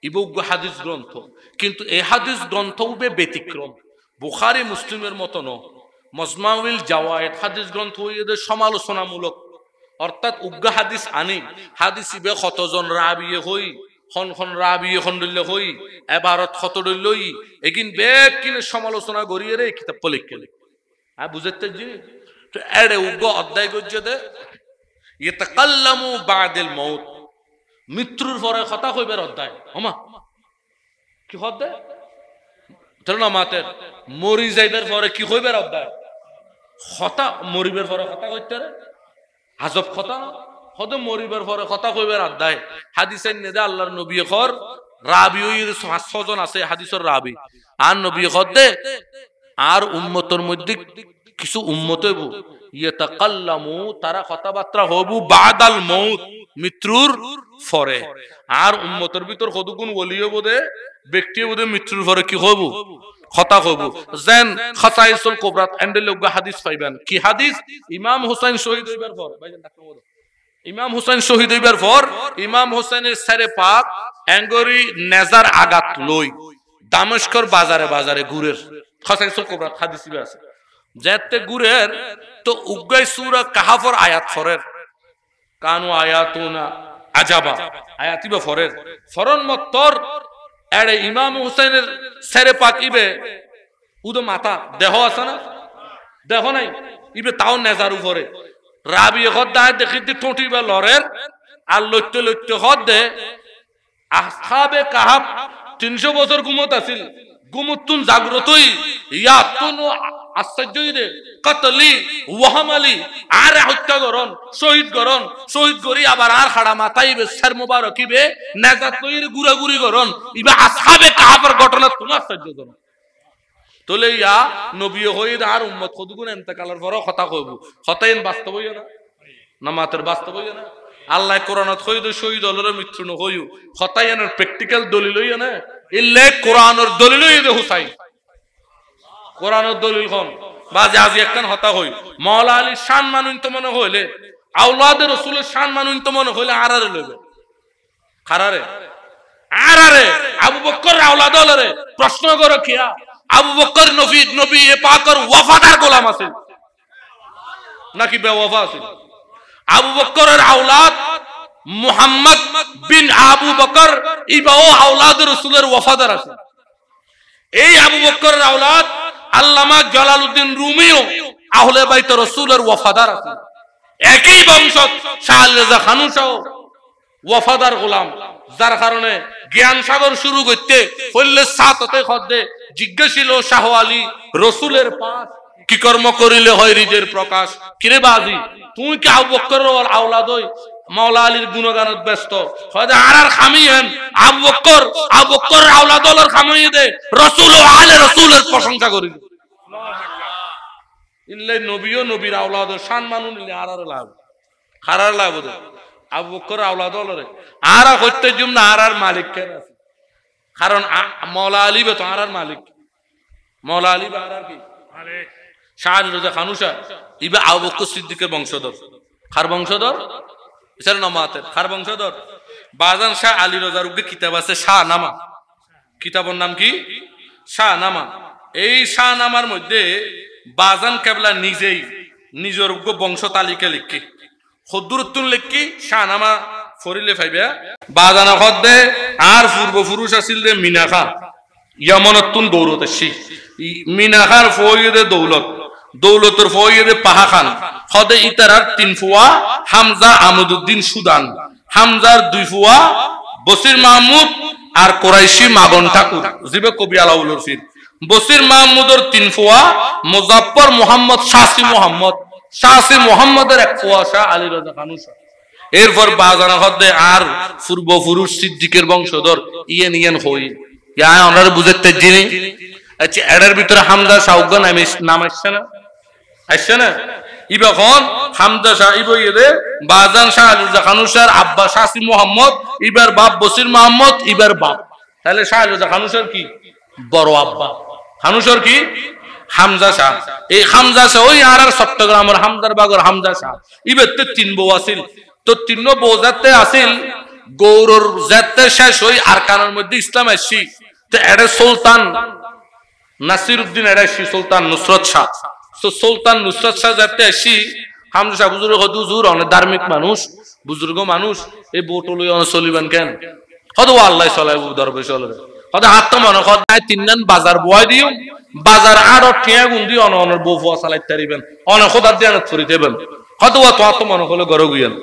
ইবুগ হাদিস গ্রন্থ কিন্তু এই হাদিস গ্রন্থ উবে ব্যতিক্রম বুখারী মুসলিমের মতো ন মাজমাউল জাওয়ায়েদ হাদিস গ্রন্থ এদের সমালোচনামূলক অর্থাৎ উগ্গা হাদিস আনি হাদিস ইবে কতজন রাবিয়ে হই খন রাবিয়ে খন্ডল্য হই এবারত কত দলই একিন বেক কিনে সমালোচনা করিয়ে রে কিতাব লিখে আর বুঝতে জিনি তো এড়ে উগ্গ অধ্যায় গজ্জে দে ইয়াতাকাল্লামু বাদাল মাউত মৃত্যুর পরে কথা কইবার অধ্যায় ওমা কি হদে ধরনা মাতের মরি যাইবার পরে কি কইবার অধ্যায় কথা মরিবার পরে কথা কইতে রে আজব কথা হদে মরিবার পরে কথা কইবার অধ্যায় হাদিসের নেদে আল্লাহর নবী খর রাবিয়ির 5 জন আছে হাদিসের রাবি আর নবী খর দে আর উম্মতের মধ্যে কিছু উম্মত হইব ইয়াতাকাল্লামু তারা কথাবার্তা হবু বাদাল মাউত মৃত্যুর পরে আর উম্মতের ভিতর কতগুণ ওলিও বদে ব্যক্তি বদে মৃত্যুর পরে কি হবু কথা হবু যেন খাসাইসুল কুবরাত এন্ডেল লগা হাদিস পাইবেন কি হাদিস ইমাম হুসাইন শহীদ হইবার পর ভাইজান ডাক্তার বলো ইমাম হুসাইন শহীদ হইবার পর ইমাম হুসাইনের সারে পাক অ্যাঙ্গরি নেজার আঘাত লই দামেস্কর বাজারে বাজারে ঘুরের খাসাইসুল কুবরাত হাদিস আছে যেতে গুরের তো উগ্গাই সূরা কাহাফের আয়াত ফরের কানু আয়াতুনা আজাবা আয়াতিবে ফরের ফরন মত্তর এড়ে ইমাম হুসাইনের সেরে পাক ইবে উদ মাথা দেহ আছে না দেহ নাই ইবে তাও নেজার উপরে রাবি খদ্দায় দেখিতে ঠোঁটিবে লরের আর লইতে লইতে খদ্দে আসহাবে কাহাফ 300 বছর ঘুমত আছিল গুমুতুন জাগ্রতই ইয়াতুন আশ্চর্যই রে কতলি ওয়াহামালি আর হত্যা করন শহীদ করি আবার আর খাড়া মাথাইবে সর মুবারকিবে নাজাত কইরে গুরাগুরি করন ইবা আসহাবে কাহাফের ঘটনা তোমার আশ্চর্যজনক তোলে ইয়া নবী হই আর উম্মত কতগুণ ইন্তেকালের পর কথা কইব কথাইন বাস্তব হইয়া না নামাতের বাস্তব হইয়া না আল্লাহ কোরআনত কইদ শহীদ হলরে মৃত্যু ন হইউ কথাইনের প্র্যাকটিক্যাল দলিল হইয়া না ইল্লে কোরআনের দলিল হইয়া হুসাইন কোরআনের দলিল কোন বাজে আজি একখান হতা হই মাওলা আলীর শান মানুন তো মনে হইলে আওলাদের রাসূলের শান মানুন তো মনে হইলে আরারে লইবে খারারে আরারে আবু বকর আওলাদ হলরে প্রশ্ন করো কিয়া আবু বকর নবী পাকের ওয়াফাদার গোলাম আছে নাকি বেওয়াফা আছে আবু বকরের আওলাদ মুহাম্মদ বিন আবু বকর ইবাও আওলাদের রাসূলের ওয়াফাদার আছে এই আবু বকরের আওলাদ আল্লামা জালালউদ্দিন রুমিও আহলে বাইত রাসূলের ওয়াফাদার আছে একই বংশ শাহ রেজা খানুসাও ওয়াফাদার গোলাম যার কারণে জ্ঞান সাগর শুরু করতে হইলে সাততে খদ্দে জিজ্ঞাসিল শাহ আলী রাসূলের পাশ কি কর্ম করিলে হয় রিজের প্রকাশ কিরে বাজি তুই কি আবু বকরের আওলাদ হই মাওলা আলীর গুণগানত ব্যস্ত হয়তো আর খামিয়েন আবু বকর আওলাদ হলর খামিয়ে দে রাসূল ও আলে রাসূলের প্রশংসা করি ইল্লাই নবীও নবীর আওলাদের শান মানুন নিলে আর লাভ খারার লাভ দে আবু বকর আওলাদ হলরে আর হইতে জুম না আর মালিক কেন আছে কারণ মাওলা আলী বে তো আর মালিক মাওলা আলী বে আর কি মালিক শাহ রেজা খানুসা ইবে আবু বকর সিদ্দিকের বংশধর কার বংশধর এর নামাতের কার বংশধর বাজান শাহ আলী রাজার উগে কিতাব আছে শাহনামা কিতাবের নাম কি শাহনামা এই শাহনামার মধ্যে বাজান কেবলা নিজেই নিজের উগে বংশ তালিকা লিখি খদ্দুরতুন লিখি শাহনামা ফরিলে ফাইবা বাজান খদ্দে আর পূর্বপুরুষ আছিল রে মিনাখা ইয়ামানতুন দৌলতেশি মিনাখার ফয়দে দৌলতের ফয়দে পাহা খান খদে ইতারার 3 ফুয়া হামজা আমদউদ্দিন সুদান হামজার 2 ফুয়া বসির মাহমুদ আর কুরাইশি মাগন ঠাকুর জিবে কবি আলাউলুর ফির বসির মাহমুদের 3 ফুয়া মুজাফফর মোহাম্মদ শাসি মোহাম্মদের 1 ফুয়া শাহ আলী রাজা খানুসা এরপর বাজানা খদে আর পূর্বপুরুষ সিদ্দিকের বংশধর ইয়েন হই ইয়া ওনারা বুঝতে জিনি আচ্ছা এর ভিতরে হামজা শাহগণ নাম আসছে না ইবখন হামজা শাহ ইবইদে বাজান শাহ আলী রাজা খানুসার আব্বা শাসি মোহাম্মদ ইবার বাপ বসির মাহমুদ ইবার বাপ তাহলে শাহ আলী রাজা খানুসার কি বড় আব্বা খানুসার কি হামজা শাহ এই হামজা শাহ ওই আর চট্টগ্রামের হামদার বাগর হামজা শাহ ইবেতে 3 বউ আছিল তো 3 বউ যাতে আছিল গৌরর যাতে শেষ হই আরকানের মধ্যে ইসলাম আসছি তো এডে সুলতান নাসিরউদ্দিন এডাইশি সুলতান নুসরত শাহ তো সুলতান নুসরত শাহ যাতে আসি হামজা শাহ হুজুর হুজুর অনেক ধার্মিক মানুষ বুজুর্গ মানুষ এই বোটলই অনেক চলিবেন কেন হয়তো আল্লাহ চলাই দরবে চলে হয়তো হাত তো মনে হয় 3 দিন বাজার বয় দিও বাজার আর টিয়া গুন্দি অনের বউয়া চালাইতে পারিবেন অনেক খোদার দিয়ে ছড়ি দেবেন হয়তো তো মনে হলো গরো গুইয়ান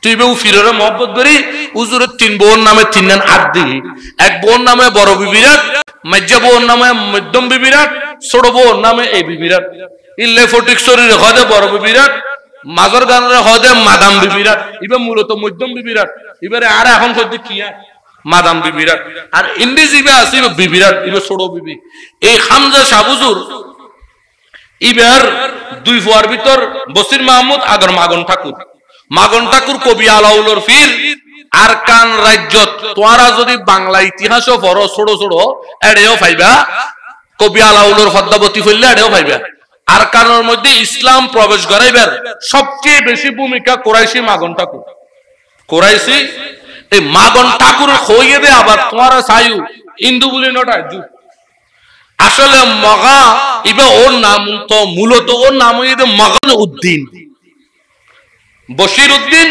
তুই বেউ ফিরে মহব্বত করি হুজুরের 3 বোন নামে 3 দিন আট দি এক বোন নামে বড় বিবিরাট মাজ্জা বোন নামে মধ্যম বিবিরাট ছোট বোন নামে এই বিবিরাট ইল্লে ফটিক শরীরে হদে বড় বিবিরাট মাজর গানের হদে মাদাম বিবিরাট ইবে মূলত মধ্যম বিবিরাট এবারে আর এখন কইতে কিয়া মাদাম বিবিরাট আর ইংরেজিবে আছে বিবিরাট ইবে ছোট বিবি এই হামজা শাহ হুজুর ইবার 2 ফুয়ার ভিতর বসির মাহমুদ আগর মাগন ঠাকুর কবি আলাউলুর ফির আরকান রাজ্যত তোরা যদি বাংলা ইতিহাসও পড়ো ছোট এড়েও পাইবা কবি আলাউলুর ফদ্দাবতী ফেললে এড়েও পাইবা আরকানের মধ্যে ইসলাম প্রবেশ করাইবার সবচেয়ে বেশি ভূমিকা কুরাইশি মাগন ঠাকুর কুরাইশি এই মাগন ঠাকুর হইয়ে দে আবার তোরা সায়ু হিন্দু বলি নটা আসলে মগা ইবে ওর নাম তো মূলত ওর নাম হইয়ে মগন উদ্দিন বশির উদ্দিন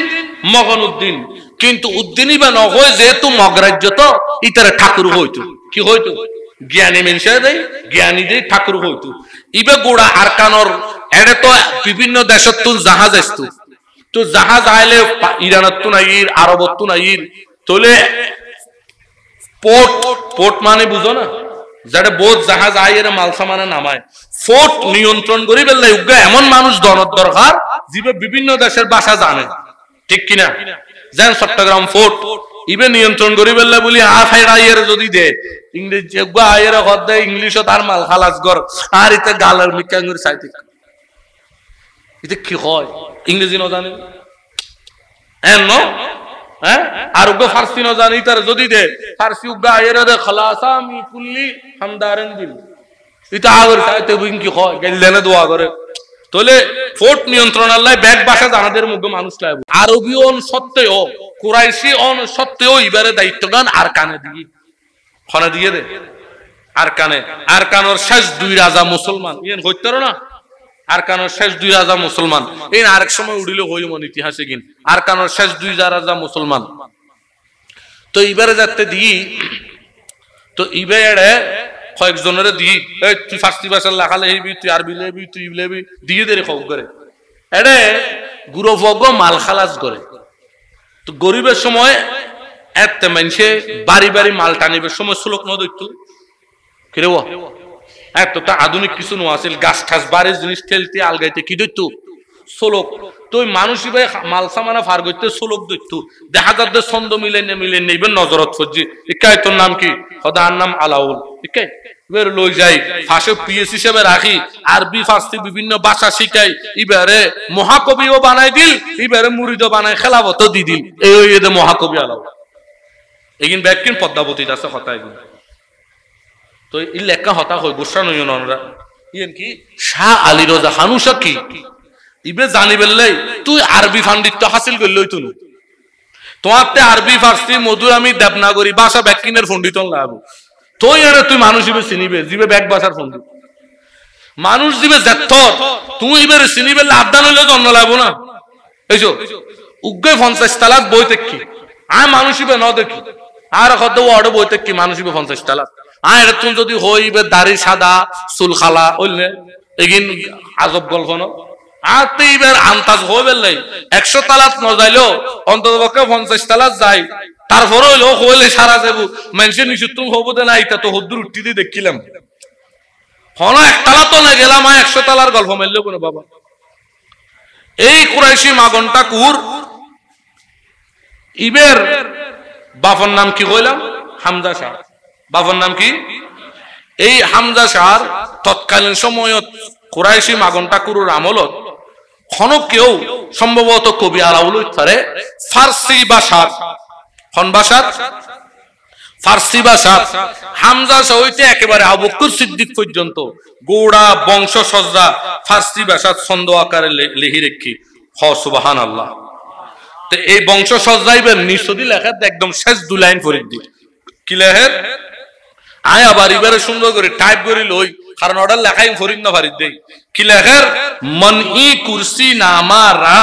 মগন উদ্দিন কিন্তু উদ্দিনই বা নয় যেহেতু মগরাজ্য তো ইতারে ঠাকুর হইতো কি হইতো জ্ঞানী মানুষে দেয় জ্ঞানী দেয় ঠাকুর হইতো ইবে গোড়া আরকানর এড়ে তো বিভিন্ন দেশত তো জাহাজ আসতো তো জাহাজ আইলে ইরানত নাইর আরবত নাইর তোলে পোর্ট মানে বুঝো না যারা বোধ জাহাজ আইয়ের মাল সামানে নামায় ফোর্ট নিয়ন্ত্রণ করি বেললে উগ্র এমন মানুষ দরদ দরকার যিনি বিভিন্ন দেশের ভাষা জানে ঠিক কিনা যেন চট্টগ্রাম ফোর্ট ইবে নিয়ন্ত্রণ করি বেললে বলি আইয়ের যদি দে ইংরেজি আইয়ের হদ দেয় ইংলিশও তার মাল খালাস গর আর ইতে গালের মিকাঙ্গুর সাইতে ইতে কি হয় ইংরেজি ন জানে এন হ্যাঁ আর উগ্র ফার্সি ন জানি তার যদি দে ফার্সি উগ্র আইয়ের দে খালাসা মি কুল্লি হামদারেন দিল এটা আগর চাইতে কি হয় গেলেনে দোয়া করে তোলে ফোর্ট নিয়ন্ত্রণ আল্লাহ ব্যাগ বাসা জানাদের মুখে মানুষ লাগবে আরবি অন সত্ত্বেও কুরাইশি অন সত্ত্বেও এবারে দায়িত্বগান আর কানে দিয়ে খনা দিয়ে দে আর কানোর শেষ দুই রাজা মুসলমান ইয়েন হইতে না আর কানোর শেষ দুই রাজা মুসলমান এই আরেক সময় উড়িল হইল মন ইতিহাসে কিন আর কানোর শেষ দুই রাজা মুসলমান তো এবারে যাতে দিই তো ইবারে কয়েকজনের দিই তুই ফার্সি ভাষার লেখা লেবি তুই আরবি লেবি তুই লেবি দিয়ে দে খব করে এডে গুরুভোগ মাল খালাস করে তো গরিবের সময় এত মানুষে বাড়ি বাড়ি মাল টানিবের সময় শ্লোক ন দেখতো কিরে এতটা আধুনিক কিছু নো আছিল গাছ ঠাস বাড়ির জিনিস ঠেলতে আলগাইতে কি দেখতো শ্লোক তো মানুষ মাল সামানা ফার করতে শ্লোক দেখতো দেখা যাচ্ছে ছন্দ মিলে নেবেন নজরত ফজি ইকাই তোর নাম কি খোদার নাম আলাউল ইকাই এবার লই যাই ফাঁসে পিএস হিসেবে রাখি আরবি ফার্সি বিভিন্ন ভাষা শিখাই এবারে মহাকবিও বানাই দিল এবারে মুরিদও বানাই খেলাবত দি দিল এই এদের মহাকবি আলাউল এগিন ব্যাকিন পদ্মাবতী আছে হতায় তো এই লেখা হতা হয় গোসা নই ননরা ইয়েন কি শাহ আলী রোজা হানুসা কি ইবে জানি বেললাই তুই আরবি ফান্ডিত্য হাসিল করলই তুই তোমারতে আরবি ফার্সি মধুর আমি দেবনাগরী ভাষা ব্যাকিনের ফন্ডিত লাভ তুই এর তুই মানুষ ইবে চিনিবে জিবে ব্যাক ভাষার ফন্ডিত মানুষ জিবে জেথর তুই ইবে চিনিবে লাভদান হইলে জন্ম লাভ না এইসো উগ্গে 50 তালাক বই দেখি আর মানুষ ইবে ন দেখি আর কত ওয়ার্ড বই দেখি মানুষ ইবে 50 তালাক আর তুমি যদি হইবে দাড়ি সাদা চুল খালা হইলে এগিন আজব গল্প ন আর তো এবার আন্তাজ হইবে লাই 100 তালাক ন যাইলেও অন্তত পক্ষে 50 তালাক যাই তারপরে হইলো হইলে সারা যাবো মানুষের নিশ্চিত তুমি হবো দে না এটা তো হদ্দুর উঠতে দিয়ে দেখিলাম হন 1 তালা তো না গেলাম 100 তালার গল্প মারলেও কোনো বাবা এই কুরাইশি মাগনটা কুর ইবের বাবার নাম কি কইলাম হামজা শাহ বাবার নাম কি এই হামজা শাহ তৎকালীন সময়ত কুরাইশি মাগনটা কুরুর আমলত কোন কেউ সম্ভবত কবি আলাউল ইত্তারে ফার্সি ভাষার কোন ভাষার ফার্সি ভাষা হামজা শাহ হইতে একেবারে আবু বকর সিদ্দিক পর্যন্ত গোড়া বংশ সজ্জা ফার্সি ভাষার ছন্দ আকারে লিখি রেখি হ সুবহানাল্লাহ তো এই বংশ সজ্জাইবের নিঃসদি লেখা একদম শেষ দু লাইন পড়ে দি কি লেখের আয় আবার এবারে সুন্দর করে টাইপ করে লই কারণ অর্ডার লেখাই ফরিদ না ফারিদ দেই কি লেখের মনই কুরসি নামা রা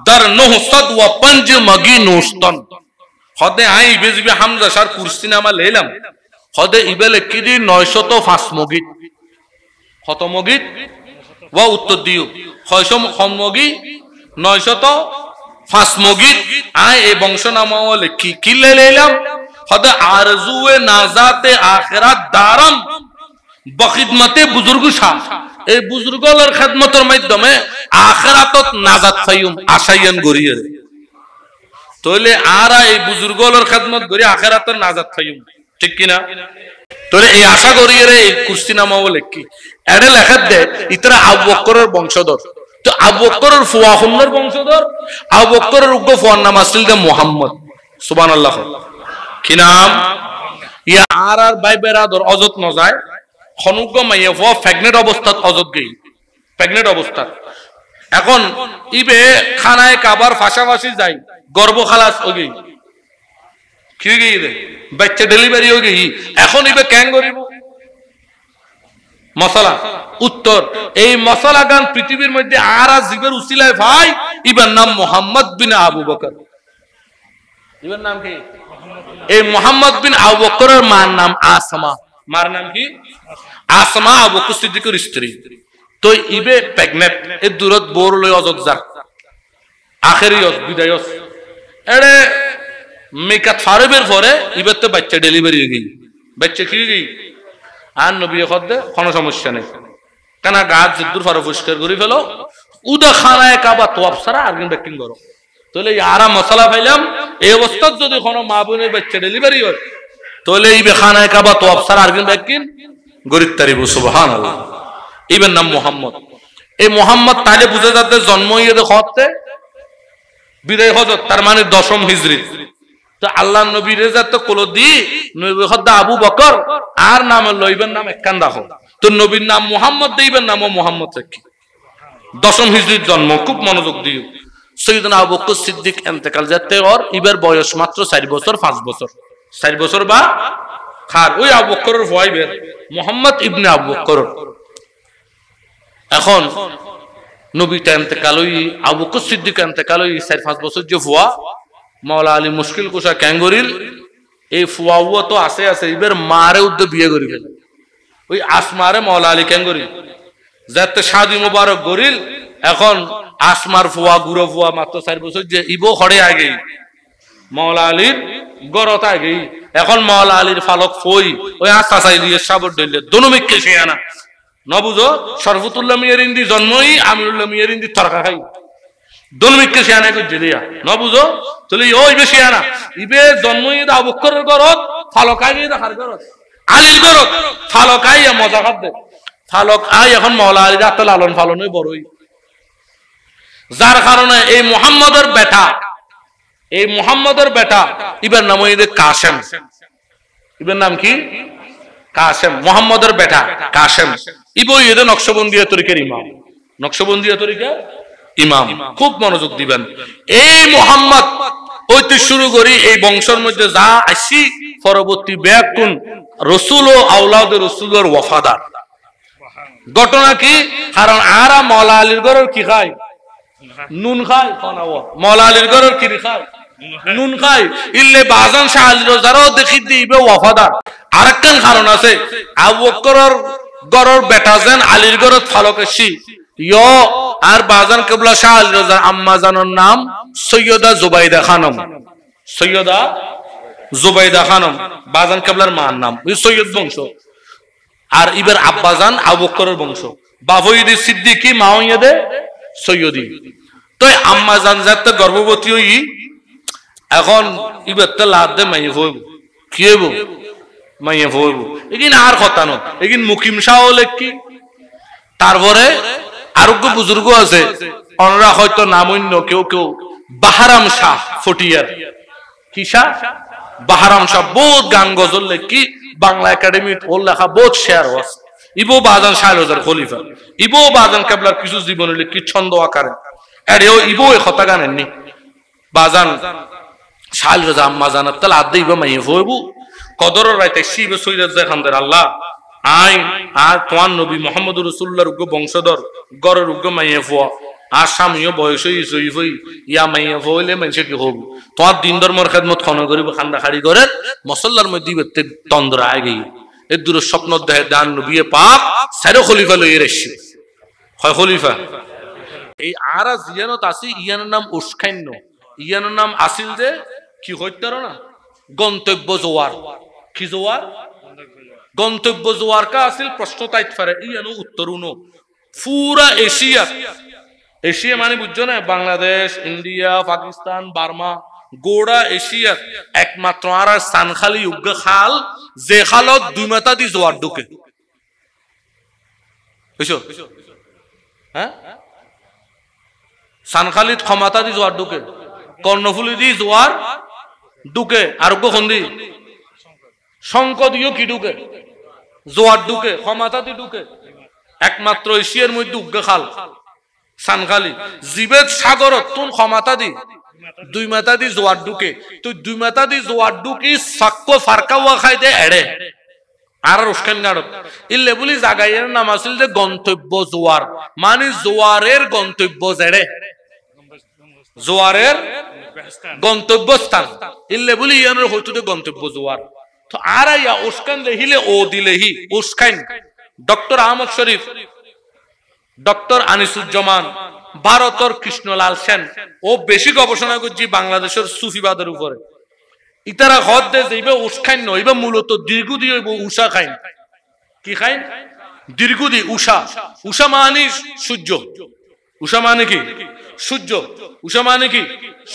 দর নহসদ ওয়া পঞ্জ মগি নোস্তন হদে আই বেজবি হামজা শাহ কুরসি নামা লইলাম হদে ইবেলে কি দি 905 মগিত কত মগিত ওয়া উত্তর দিও 600 মগি 905 মগিত আই এই বংশ নামা লিখি কি লইলাম হদে আরজুয়ে নাজাতে আখিরাত দারাম বখিদমতে বুজুর্গ শাহ এই বুজুর্গলের খেদমতের মাধ্যমে আখিরাতত নাজাত পাইম আশায়ান গরিয়ে তাহলে আর এই বুজুর্গলের খেদমত করি আখিরাতের নাজাত পাইম ঠিক কি না তাহলে এই আশা গরিয়ে এই কুরসি নামা লিখি এডে লেখা দে ইতরা আবু বকরের বংশধর তো আবু বকরের ফুয়া হুন্নর বংশধর আবু বকরের উগ্র ফুয়ার নাম আসল দে মুহাম্মদ সুবহানাল্লাহ কি নাম ইয়া আর ভাই বেরাদর অযত ন যায় খনুগ্য মাইয়া ফ প্রেগনেন্ট অবস্থাত অযত গই প্রেগনেন্ট অবস্থা এখন ইবে খানায় কাবার ফাঁসাফাঁসি যাই গর্ভ খালাস হয়ে গই কি গই রে বাচ্চা ডেলিভারি হয়ে গই এখন ইবে কেন করিব মশলা উত্তর এই মশলা গান পৃথিবীর মধ্যে আর জীবের উসিলায় ভাই ইবার নাম মুহাম্মদ বিন আবু বকর ইবার নাম কি এই মুহাম্মদ বিন আবু বকরের মার নাম আসমা মার নাম কি আসমা আবু বকর সিদ্দিকের স্ত্রী তো ইবে প্রেগনেন্ট এ দূরত বোর লই অজত যা আখেরি বিদায় এড়ে মেকাত ফারবের পরে ইবে তো বাচ্চা ডেলিভারি হয়ে গই বাচ্চা কি গই আর নবী খদ্দে কোনো সমস্যা নেই কেন গাছ যদ্দুর ফারো পরিষ্কার করে ফেলো উদা খানায় কাবা তোয়াব সারা আর্গিন ব্যাকিং করো তাহলে আরা মশলা পাইলাম এই অবস্থাত যদি কোনো মা বোনের বাচ্চা ডেলিভারি হয় তাহলে এই বেখানায় কাবা তোয়াব সারা আর্গিন ব্যাকিং গরিব তারিব সুবহানাল্লাহ ইবের নাম মুহাম্মদ এই মুহাম্মদ তাহলে বুঝে যাতে জন্ম ইয়ে দেখতে বিদায় হজরত তার মানে 10ম হিজরি তো আল্লাহ নবী রেজা তো কোলো দি নবী খদ্দা আবু বকর আর নাম লইবেন নাম একখান রাখো তো নবীর নাম মুহাম্মদ দেইবেন নামও মুহাম্মদ রাখি 10ম হিজরির জন্ম খুব মনোযোগ দিও সৈয়দনা আবু বকর সিদ্দিক ইন্তেকাল যেতে ওর ইবার বয়স মাত্র 4 বছর 5 বছর 4 বছর বা খার ওই আবু বকরের ভয় বের মুহাম্মদ ইবনে আবু বকর এখন নবীটা ইন্তেকাল হই আবু বকর সিদ্দিক ইন্তেকাল হই 4-5 বছর যে ফুয়া মাওলা আলী মুশকিল কোষা ক্যাঙ্গরিল এই ফুয়াও তো আছে ইবার মারে উদ্দে বিয়ে করি ফেলে ওই আসমারে মাওলা আলী ক্যাঙ্গরিল যাতে শাদি মোবারক গরিল এখন আসমার ফুয়া গুরো ফুয়া মাত্র 4 বছর যে ইবো খড়ে আগে মাওলা আলীর গরত আগে এখন মাওলা আলীর ফালক ফই ওই আস্তা চাইলিয়ে সাবর দইলে দনুমিককে শেয়ানা ন বুঝো শরফতুল্লাহ মিয়ার ইন্দি জন্মই আমিরুল্লাহ মিয়ার ইন্দি তরকা খাই দনুমিককে শেয়ানা কই দিলিয়া ন বুঝো চলি ওই বেশি আনা ইবে জন্মই আবু বকরের গরত ফালক আগে দেখার গরত আলীর গরত ফালক আই মজা খাদ্দে ফালক আই এখন মাওলা আলীর আত্মা লালন ফালনই বড়ই যার কারণে এই মুহাম্মদের বেটা ইবার নাম হইছে কাসেম ইবার নাম কি কাসেম মুহাম্মদের বেটা কাসেম ইবো এদের নকশবন্দিয়া তরিকার ইমাম খুব মনোযোগ দিবেন এই মুহাম্মদ হইতে শুরু করি এই বংশের মধ্যে যা আসি পরবর্তী ব্যাকুন রাসূল ও আওলাদ রাসূলের ওয়াফাদার ঘটনা কি কারণ আরা মাওলা আলীর ঘরের কি খায় নুন খায় মাওলা আলীর ঘরের কি খায় নুন খায় ইল্লে বাজান শাহ আলী রোজারও দেখি দিবে ওয়াফাদার আরেকটান কারণ আছে আবু বকরের ঘরের বেটা যেন আলীর ঘরের ফালকেশি ইয় আর বাজান কিবলা শাহ আলী রোজার আম্মা জানের নাম সৈয়দা জুবাইদা খানম বাজান কিবলার মার নাম ওই সৈয়দ বংশ আর ইবার আব্বাজান আবু বকরের বংশ বাবুইদি সিদ্দিকী মাওয়াইয়াদে সৈয়দি তো আম্মা জান যাতে গর্ভবতী হই এখন ইবারতে লাদ দে মাইয়ে হইব কি হইব মাইয়ে হইব এগিন আর কথা ন এগিন মুকিম শাহ লেখি তারপরে আরোগ্য বুজুর্গ আছে অনরা হয়তো নাম অন্য কেউ বাহারাম শাহ ফটিয়ার কি শাহ বাহারাম শাহ বহুত গান গজল লেখি বাংলা একাডেমি ওর লেখা বহুত শেয়ার আছে ইবো বাজান শাহ রোজার খলিফা ইবো বাজান কেবলার কিছু জীবনে লিখি ছন্দ আকারে এও ইবো এ কথা গানেননি বাজান শাহ রোজা আম্মা জানাত তাহলে আদে ইবা মাইয়ে হইবু কদরের রাইতে শিবে সৈয়দ জাহানদের আল্লাহ আই আর তোমার নবী মুহাম্মদ রাসূলুল্লাহর উগ্র বংশধর গরের উগ্র মাইয়ে ফুয়া আর স্বামীও বয়স হই ইয়া মাইয়ে হইলে মানুষে কি হবু তোমার দিন ধর্মের খেদমত খন করিব খান্দা খাড়ি করে মসল্লার মধ্যে তন্দ্র আয় গই এর দূর স্বপ্ন দেহে দান নবী পাক সাইরো খলিফা লইয়ে রেছি হয় খলিফা এই আরা জিয়ানত আসি ইয়ানের নাম উস্কাইন্য ইয়ানের নাম আসিল যে কি হইতার না গন্তব্য জোয়ার কি জোয়ার গন্তব্য জোয়ার কা আসিল প্রশ্ন তাইত পারে ইয়ানো উত্তরুনো পুরা এশিয়া মানে বুঝছো না বাংলাদেশ ইন্ডিয়া পাকিস্তান বার্মা গোড়া এশিয়া একমাত্র আর সানখালি উগ্র খাল যে খালত 2 মাথা দি জোয়ার ঢুকে বুঝছো হ্যাঁ সানখালিত ক্ষমতা দি জোয়ার ঢুকে কর্ণফুলি দি জোয়ার ঢুকে আর কোনদি শঙ্ক দিও কি ঢুকে জোয়ার ঢুকে ক্ষমতা দি ঢুকে একমাত্র এশিয়ার মধ্যে উগ্র খাল সানখালি জীবেদ সাগর তুন ক্ষমতা দি 2 মাথা দি জোয়ার ঢুকে তো 2 মাথা দি জোয়ার ঢুকি সাক্কো ফারকাওয়া খাই দে এড়ে আর উস্কান গাড়ত ইল্লে বলি জাগাইয়ের নাম আছিল যে গন্তব্য জোয়ার মানে জোয়ারের গন্তব্য জেড়ে জোয়ারের গন্তব্যস্থান ইল্লে বলি ইয়ানের হইতো গন্তব্য জোয়ার তো আর ইয়া উস্কান দেহিলে ও দিলেহি উস্কাইন ডক্টর আহমদ শরীফ ডক্টর আনিসুজ্জামান ভারতের কৃষ্ণলাল সেন ও বেশি গবেষণা করছি বাংলাদেশের সুফিবাদের উপরে ইতারা হদ দে যাইবে উস্কাইন নইবে মূলত দীর্ঘদি হইব উষা খাইন কি খাইন দীর্ঘদি উষা মানে সূর্য উষা মানে কি সূর্য উষা মানে কি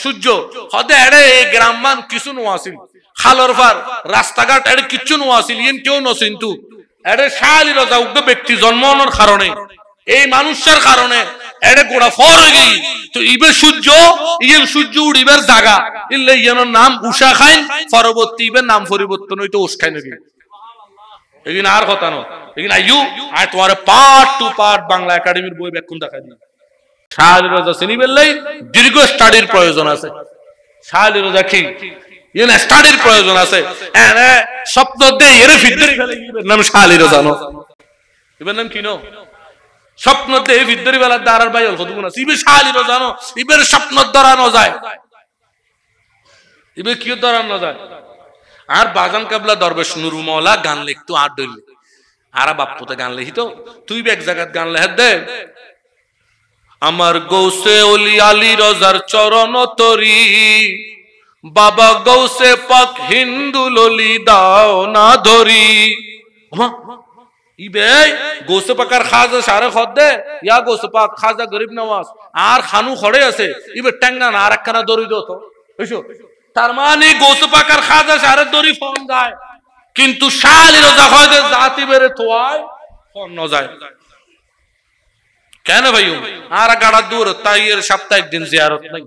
সূর্য হদে এড়ে এই গ্রামমান কিছু নোয়াছিল খালর ফার রাস্তাঘাট এড়ে কিচ্ছু নোয়াছিল ইন কেউ নসিন্তু এড়ে শালি রাজা উগ্র ব্যক্তি জন্মানোর কারণে এই মানুষের কারণে এড়ে গোড়া ফর হয়ে গই তো ইবে সূর্য ইয়ের সূর্য উড়িবার জায়গা ইল্লে ইয়ানোর নাম উষা খাইন পরবর্তী ইবের নাম পরিবর্তন হইতো উস্কাইন নাকি এগিন আর কথা ন लेकिन आयु आज तुम्हारे पार्ट टू पार्ट बांग्ला एकाडेमिर বই ব্যাখ্যান দেখা দিই শাহ আলী রাজা চিনি বললেই দীর্ঘ স্টাডির প্রয়োজন আছে শাহ আলী রাজা কি ইন স্টাডির প্রয়োজন আছে এনে স্বপ্ন দে এর ভিতরে ফেলে নাম শাহ আলী রাজা নো ইবের নাম কি নো স্বপ্ন দে ভিতরে বেলা দারার ভাই অল কদুনা ইবে শাহ আলী রাজা নো ইবের স্বপ্ন দরানো যায় ইবে কি দরানো যায় আর বাজান কাবলা দরবেশ নুর মওলা গান লিখতো আর দইল আরা বাপ্পুতে গান লিখিতো তুই এক জায়গাত গান লেখ দে আমার গৌসে ওলি আলী রজার চরণ তরি বাবা গৌসে পাক হিন্দু ললি দাও না ধরি ইবে গৌসে পাকার খাজা সারে খদ দে ইয়া গৌসে পাক খাজা গরিব নওয়াজ আর খানু খড়ে আছে ইবে ট্যাঙ্গা না আর একখানা দড়ি দো তো বুঝছো তার মানে গৌসে পাকার খাজা সারে দড়ি ফোন যায় কিন্তু শাহ আলী রাজা হয়তো জাতি বেরে তোয়ায় ফোন ন যায় কেন ভাই আর গাড়া দূর তাই এর সপ্তাহে একদিন জিয়ারত নাই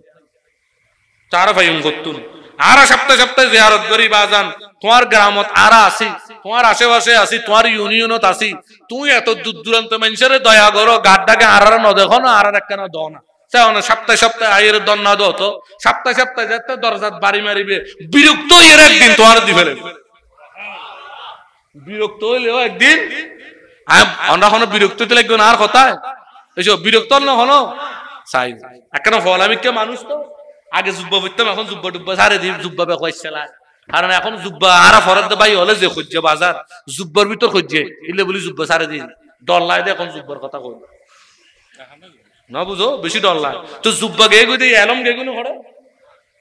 চার ভাই গতুন আর সপ্তাহে সপ্তাহে জিয়ারত করি বাজান তোমার গ্রামত আরা আসি তোমার আশেপাশে আসি তোমার ইউনিয়নত আসি তুই এত দূর দূরান্ত মানুষের দয়া করো গাড্ডাকে আর ন দেখো না আর একখানা দ না না সপ্তাহে সপ্তাহে আয়ের দন না দো তো সপ্তাহে সপ্তাহে যেতে দরজাত বাড়ি মারিবে বিরক্ত এর একদিন তোমার দি ফেলে বিরক্ত হইলেও একদিন আমরা কোনো বিরক্ত হইতে লাগবে না আর কথায় এইসব বিরক্ত না হলো চাই একখানা ফল আমি কে মানুষ তো আগে জুব্বা পড়তাম এখন জুব্বা টুব্বা সারে দিই জুব্বা বেচালায় কারণ এখন জুব্বা আর ফরাদ ভাই হলে যে খুঁজছে বাজার জুব্বার ভিতর খুঁজছে ইলে বলি জুব্বা সারে দিই ডর লাগে এখন জুব্বার কথা কই না বুঝো বেশি ডর লাগে তো জুব্বা গে গই দিই এলম গে গুলো করে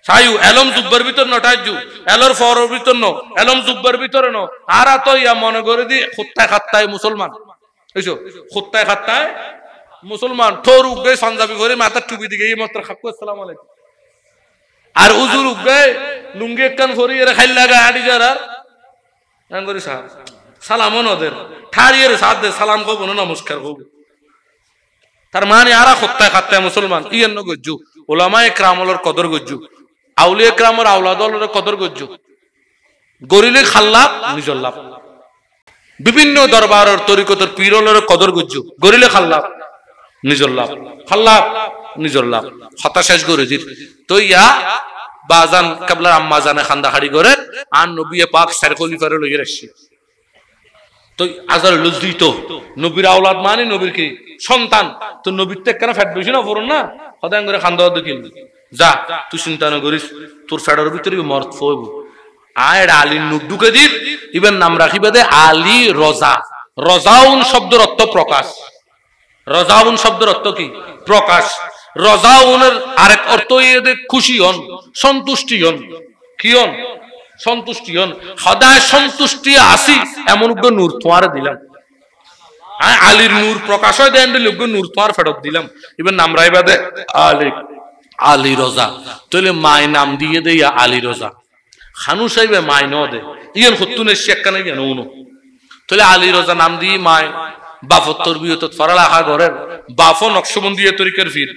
সায়ু এলম জুব্বার ভিতর নটাইজু এলর ফরর ভিতর ন এলম জুব্বার ভিতর ন আর তো ইয়া মনে করে দি খুত্তায় খাত্তায় মুসলমান এইসো খুত্তায় খাত্তায় মুসলমান ঠোর উঠবে পাঞ্জাবি করে মাথার টুপি দিকে এই মাত্র খাকু আসসালামু আলাইকুম আর উজুর উঠবে লুঙ্গি একখান ফরি এর খাইল লাগা আড়ি যারার এমন করে সালামও নদের ঠাড়িয়ে সাথ দে সালাম কব না নমস্কার কব তার মানে আরা খুত্তায় খাত্তায় মুসলমান ইয়েন গজ্জু ওলামা একরামলের কদর গজ্জু আউলিয়া একরামের আওলাদলের কদর গজ্জু গরিলে খাল্লাপ নিজর লাভ বিভিন্ন দরবারের তরিকতের পীরলের কদর গজ্জু গরিলে খাল্লাপ নিজর লাভ খাল্লাপ নিজর লাভ হতাশেষ গরিজির তো ইয়া বাজান কাবলার আম্মা জানে খান্দাখাড়ি করে আর নবী পাক সার খলিফারে লইয়ে রাখছি তো আজার লুজদি তো নবীর আওলাদ মানে নবীর কি সন্তান তো নবীর তো কেন ফ্যাট বেশি না পড়ুন না সদায় করে খান্দা দেখিল যা তুই চিন্তা না করিস তোর ফ্যাটের ভিতরে মর্ত ফইব আয় আলী নুডুকে দিল ইবেন নাম রাখিবে দে আলী রজা রজাউন শব্দের অর্থ প্রকাশ রজাউন শব্দের অর্থ কি প্রকাশ রজাউনের আরেক অর্থ এদের খুশি হন সন্তুষ্টি হন কি হন সন্তুষ্টি হন সদায় সন্তুষ্টি আসি এমন উগ্র নূর তোমার দিলাম আলীর নূর প্রকাশ হয় দেন উগ্র নূর তোমার ফেরত দিলাম এবার নাম রাইবা দে আলী আলী রজা তাহলে মায় নাম দিয়ে দে আলী রজা খানু সাহেবে মায় ন দে ইয়েন হতুনের শেখা নাই কেন উনো তাহলে আলী রজা নাম দিয়ে মায় বাফর তরবিয়ত ফরাল আহা ঘরের বাফ নকশবন্দি তরিকার ফির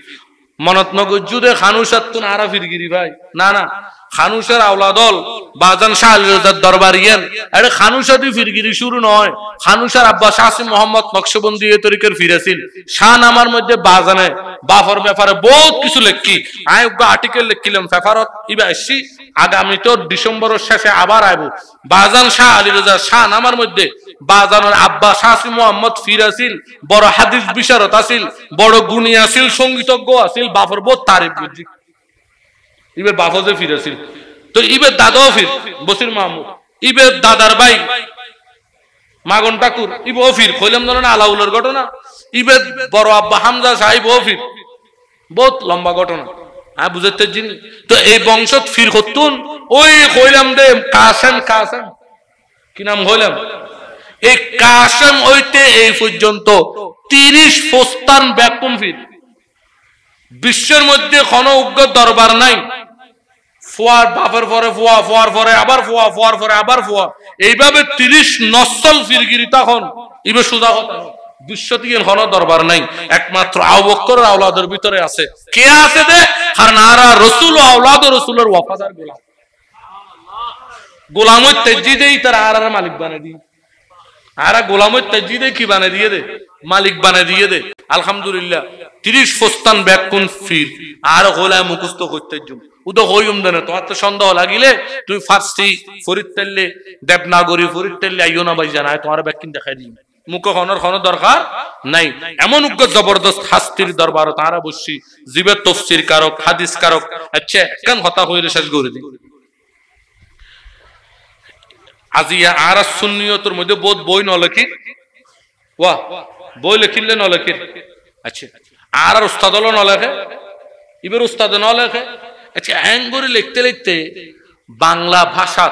মনত নগজুদে খানুসাতুন আরা ফিরগিরি ভাই না না খানুসার আওলাদল বাজান শাহ আলী রাজার দরবারিয়েন আরে খানুসাদি ফিরগিরি শুরু নয় খানুসার আব্বা শাসি মোহাম্মদ নকশবন্দি তরিকার ফিরেছিল শাহ নামার মধ্যে বাজানে বাফর ব্যাপারে বহুত কিছু লেখি আয় উগ্র আর্টিকেল লিখিলাম পেপারত ইবা আসছি আগামী তো ডিসেম্বরের শেষে আবার আইব বাজান শাহ আলী রাজা শাহ নামার মধ্যে বাজানের আব্বা শাসি মোহাম্মদ ফিরাছিল বড় হাদিস বিশারত আছিল বড় গুণী আছিল সঙ্গীতজ্ঞ আছিল বাফর বহুত তারিফ বুঝি ইবের বাফর যে ফিরাছিল তো ইবের দাদাও ফির বসির মাহমুদ ইবের দাদার ভাই মাগন ঠাকুর ইবও ফির কইলাম না আলাউলের ঘটনা ইবের বড় আব্বা হামজা সাহেব ও ফির বহুত লম্বা ঘটনা হ্যাঁ বুঝতে জিনি তো এই বংশত ফির হতুন ওই কইলাম দে কাসেম কাসেম কি নাম হইলাম এই কাসেম হইতে এই পর্যন্ত 30 ফস্তান ব্যাকুম ফির বিশ্বের মধ্যে কোন উগ্র দরবার নাই ফুয়ার বাপের পরে ফুয়া ফুয়ার পরে আবার ফুয়া ফুয়ার পরে আবার ফুয়া এইভাবে 30 নসল ফিরগিরি তখন ইবে সুদা কথা বিশ্ব থেকে কোন দরবার নাই একমাত্র আবু বকরের আওলাদের ভিতরে আছে কে আছে দে কারণ আরা রাসূল ও আওলাদ রাসূলের ওয়াফাদার গোলাম গোলামত তেজি দেই তার আর মালিক বানাই দি আর গোলামের তেজি দে কি বানিয়ে দিয়ে দে, মালিক বানিয়ে দিয়ে দে। আলহামদুলিল্লাহ 30 ফস্তান ব্যাকুন ফির আর গোলায় মুখস্থ করতে জুম উদো হইম দেন। তোমার তো সন্দেহ লাগিলে তুমি ফার্সি ফরিদ তেললে দেবনাগরী ফরিদ তেললে আইও না ভাই জানায় তোমার ব্যাকিন দেখাই দিই মুখ খনর খন দরকার নাই। এমন উগ্র জবরদস্ত হাস্তির দরবার তারা বসছি জীবের তফসির কারক হাদিস কারক। আচ্ছা কেন হতা হইলে শেষ করে দিই আজিয়া আর সুন্নিয়তের মধ্যে বোধ বই নলেখির ওয়া বই লেখিলে নলেখির। আচ্ছা আর উস্তাদ হলো নলেখে এবার উস্তাদ নলেখে। আচ্ছা অ্যাঙ্গুরি লিখতে লিখতে বাংলা ভাষা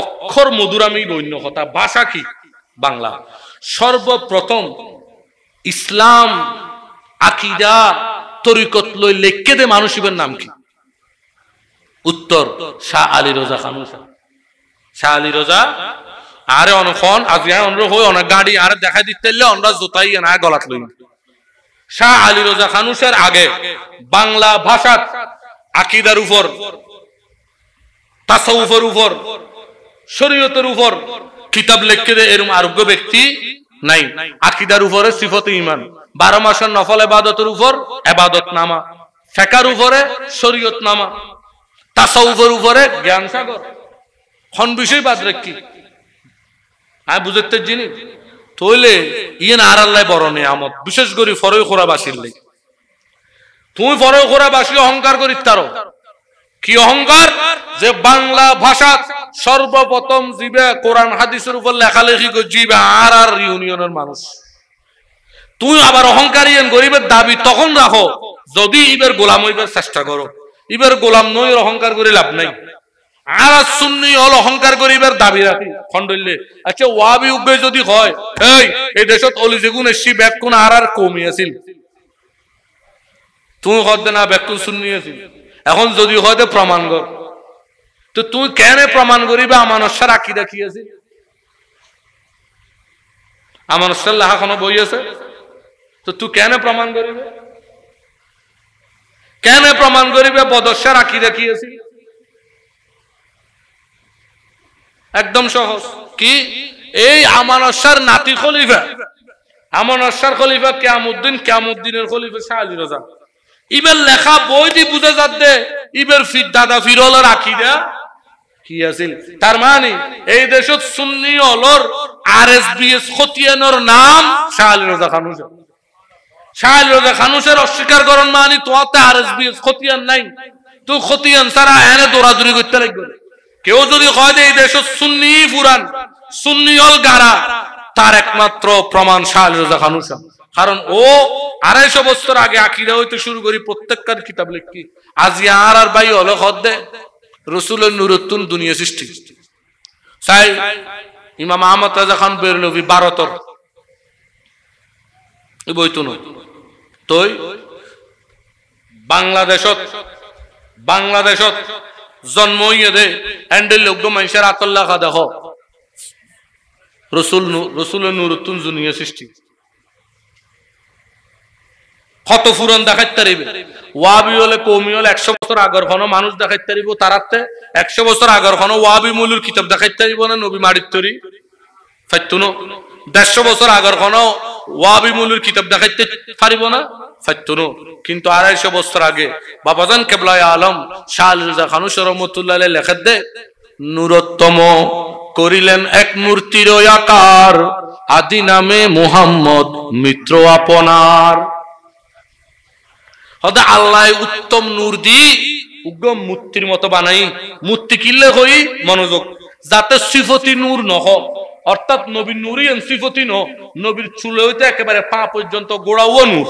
অক্ষর মধুরামি বন্য কথা ভাষা কি বাংলা। সর্বপ্রথম ইসলাম আকিদা তরিকত লই লেখকে দে মানুষের নাম কি? উত্তর শাহ আলী রোজা খানু। শাহ আলী রোজা আরে অনখন আজ হই অনেক গাড়ি আরে দেখাই দিতে আমরা জোতাই না গলাত লই। শাহ আলী রোজা খানুসের আগে বাংলা ভাষা আকিদার উপর তাসাউফের উপর শরীয়তের উপর কিতাব লিখতে দে এরকম আরোগ্য ব্যক্তি নাই। আকিদার উপরে সিফতে ঈমান, 12 মাসের নফল ইবাদতের উপর ইবাদত নামা, ফিকহের উপরে শরীয়ত নামা, তাসাউফের উপরে জ্ঞান সাগর। কোন বিষয় বাদ রাখি আমি বুঝতে জিনি তইলে ইয়েন আর আল্লাহ বড় নিয়ামত বিশেষ করে ফরই খোরা বাসির লাই। তুমি ফরই খোরা বাসি অহংকার করি তারো কি অহংকার যে বাংলা ভাষা সর্বপ্রথম জিবে কোরআন হাদিসের উপর লেখালেখি করে জিবে আর আর ইউনিয়নের মানুষ। তুমি আবার অহংকারী গরিবের দাবি তখন রাখো যদি ইবের গোলাম হইবার চেষ্টা করো। ইবের গোলাম নই অহংকার করে লাভ নাই। আর সুন্নি হল অহংকার করিবার দাবি রাখি খন্ডলে। আচ্ছা ওয়াবি উগ্রে যদি হয় এই দেশত অলি যেগুন এসছি ব্যাকুন আর আর কমি আছিল তুমি হদে না ব্যাকুন সুন্নি আছিল। এখন যদি হয় প্রমাণ কর তো তুই কেন প্রমাণ করিবে আমানসার আকিদা কি আছে? আমানসার লেখা কোনো বই আছে তো তুই কেন প্রমাণ করিবে? কেন প্রমাণ করিবে বদস্যার আকিদা কি আছে? একদম সহজ কি এই আমানসার নাতি খলিফা আমানসার খলিফা কিয়ামুদ্দিনের খলিফা শাহ আলী রোজা ইবের লেখা বই দি বুঝে যাচ্ছে ইবের ফির দাদা ফিরলের আকিদা কি আছিল। তার মানে এই দেশত সুন্নি হলর আরএসবিএস খতিয়ানোর নাম শাহ আলী রোজা খানুস। শাহ আলী রোজা খানুসের অস্বীকার করন মানে তোতে আরএসবিএস খতিয়ান নাই তুই খতিয়ান ছাড়া এনে দৌড়াদৌড়ি করতে লাগবে। কেউ যদি কয় এই দেশত সুন্নি পুরান সুন্নি হল গারা তার একমাত্র প্রমাণ শাহ আলী রোজা খানুস। কারণ ও 250 বছর আগে আকিদা হইতে শুরু করি প্রত্যেককার কিতাব লিখি আজি আর আর ভাই হলো হদে রসুলের নূরতুন দুনিয়া সৃষ্টি চাই ইমাম আহমদ রাজা খান বেরলভি ভারতর বইতো নয় তই বাংলাদেশত জন্ম হইয়ে দে হ্যান্ডেল লোক মানুষের আতল্লা খা দেখো রসুলের নূরতুন দুনিয়া সৃষ্টি কত ফুরন দেখাইতে পারিবে। ওয়াবি হলে কৌমি হলে 100 বছর আগর কোনো মানুষ দেখাইতে পারিব তারাতে 100 বছর আগর কোনো ওয়াবি মূলুর কিতাব দেখাইতে পারিব না নবী মারির তরি ফাইতুনো 150 বছর আগর কোনো ওয়াবি মূলুর কিতাব দেখাইতে পারিব না ফাইতুনো। কিন্তু 250 বছর আগে বাবাজান কেবলায়ে আলম শাহ আলী রোজা খানুস রহমাতুল্লাহ আলাইহি লেখা দে নূরোত্তম করিলেন এক মূর্তির আকার আদি নামে মুহাম্মদ মিত্র আপনার। হদা আল্লাহ উত্তম নূর দি উগ্র মূর্তির মতো বানাই মূর্তি কিনলে হই মনোযোগ যাতে সিফতি নূর নহ অর্থাৎ নবীর নূরই সিফতি ন নবীর চুলে হইতে একেবারে পা পর্যন্ত গোড়াও নূর।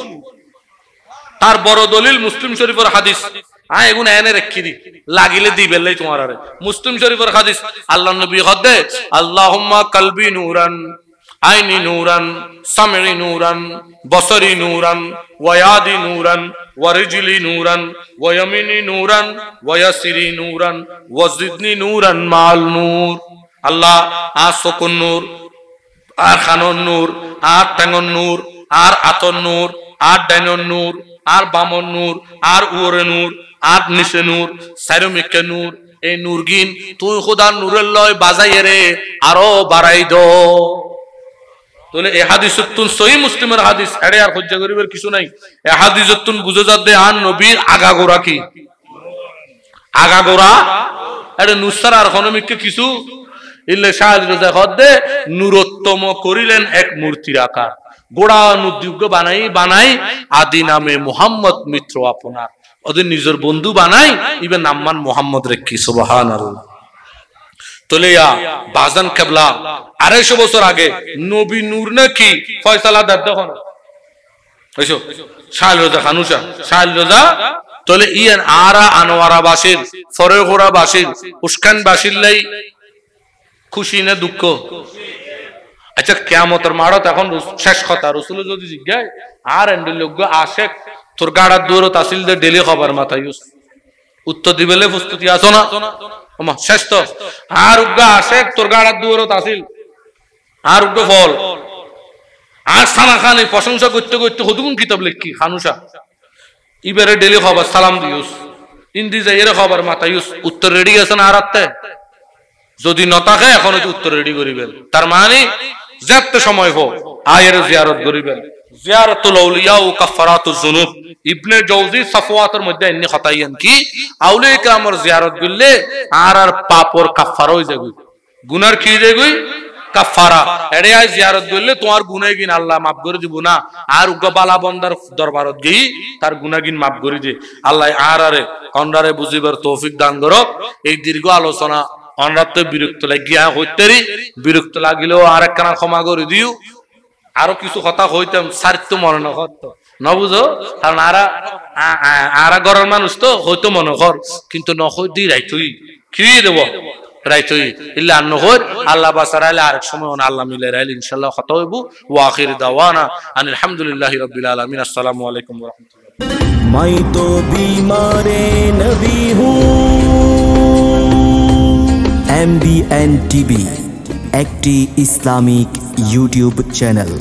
তার বড় দলিল মুসলিম শরীফের হাদিস এগুন এনে রেখি দি লাগিলে দিবেলাই তোমার আরে মুসলিম শরীফের হাদিস আল্লাহ নবী হদে আল্লাহুম্মা কলবি নূরান আইনি নূরান সামঈ নূরান বসরি নূরান ওয়ায়াদি নূরান ওয়ারিজলি নূরান ওয়ায়ামিনি নূরান ওয়ায়াসিরি নূরান ওয়াজিদনি নূরান মাল নূর। আল্লাহ আর চকুন নূর আর খানন নূর আর টেঙন নূর আর আতন নূর আর ডাইনন নূর আর বামন নূর আর উরে নূর আর নিচে নূর চারিমিকে নূর এই নূর গিন তুই খোদার নূরের লয় বাজাইয়ে রে আরো বাড়াই দো তাহলে এই হাদিসতুন সহিহ মুসলিমের হাদিস এড়ে আর হজ্জা করিবার কিছু নাই। এই হাদিসতুন বুঝে যাতে আর নবীর আগাগোড়া কি আগাগোড়া এটা নুসার আর হনমিককে কিছু ইল্লে শাহজ রোজা হদ্দে নূরোত্তম করিলেন এক মূর্তির আকার গোড়া নুদ্যুগ্য বানাই আদি নামে মুহাম্মদ মিত্র আপনার ওদের নিজের বন্ধু বানাই ইবে নাম্মান মুহাম্মদ রেখি সুবহানাল্লাহ। তোলেয়া বাজান কেবলা 250 বছর আগে নবী নূর নাকি ফয়সালা দাদ দেখুন হইছো শাহ রোজা খানুসা শাহ রোজা তোলে ইয়ান আরা আনোয়ারা বাসির ফরেগোরা বাসির উস্কান বাসিল্লাই খুশি না দুঃখ? আচ্ছা কিয়ামতের মাঠত এখন শেষ কথা রাসূল যদি জিজ্ঞাসা আর এন্ডের লোক আশেক তোর গাড়ার দূরত আসিল দে ডেলি খবর মাথায় উত্তর দিবেলে প্রস্তুতি আছো না ওমা শেষ তো আর উগা আশেক তোর গাড়ার দূরত আসিল আর উগা ফল আর সানা খানি প্রশংসা করতে করতে হদুন কিতাব লিখি খানুসা ইবারে ডেলি খবর সালাম দিউস ইন্দি যাইরে খবর মাথায়ুস উত্তর রেডি আছে না আর আত্তে যদি ন থাকে এখন উত্তর রেডি করিবেন তার মানে যত সময় হোক আয়ের জিয়ারত করিবেন জিয়ারাতুল আউলিয়া ও কাফারাতুজ যুনুব ইবনে জাওজি সাফওয়াতের মধ্যে এনে খতাইয়েন কি আউলিয়া কিরামের জিয়ারত করলে আর পাপর কাফারা হই যাবে গুনার কি যাবে কাফারা এড়ে আই জিয়ারত করলে তোমার গুনাহগিন আল্লাহ maaf করে দিব না আর উগা বালা বন্দার দরবারত গই তার গুনাহগিন maaf করে দে আল্লাহ আরে অনরারে বুঝিবার তৌফিক দান করক। এই দীর্ঘ আলোচনা অনরাতে বিরক্ত লাগিয়া হইতেরি বিরক্ত লাগিলেও আরেকখানা ক্ষমা করে দিও আরো কিছু কথা হইতাম সারিত মনে না করতো না বুঝো কারণ আরা ঘরের মানুষ তো হয়তো মনে কর কিন্তু নহই দি রাইতুই কি দেব রাইতুই ইল্লা নহর আল্লাহ বাসারাইলে আরেক সময় আল্লাহ মিলে রাইলে ইনশাআল্লাহ কথা হইব ওয়া আখির দাওয়ানা আনিল হামদুলিল্লাহি রাব্বিল আলামিন আসসালামু আলাইকুম ওয়া রাহমাতুল্লাহ। मैं तो बीमारे नबी हूँ। MBN TV একটি ইসলামিক ইউটিউব চ্যানেল।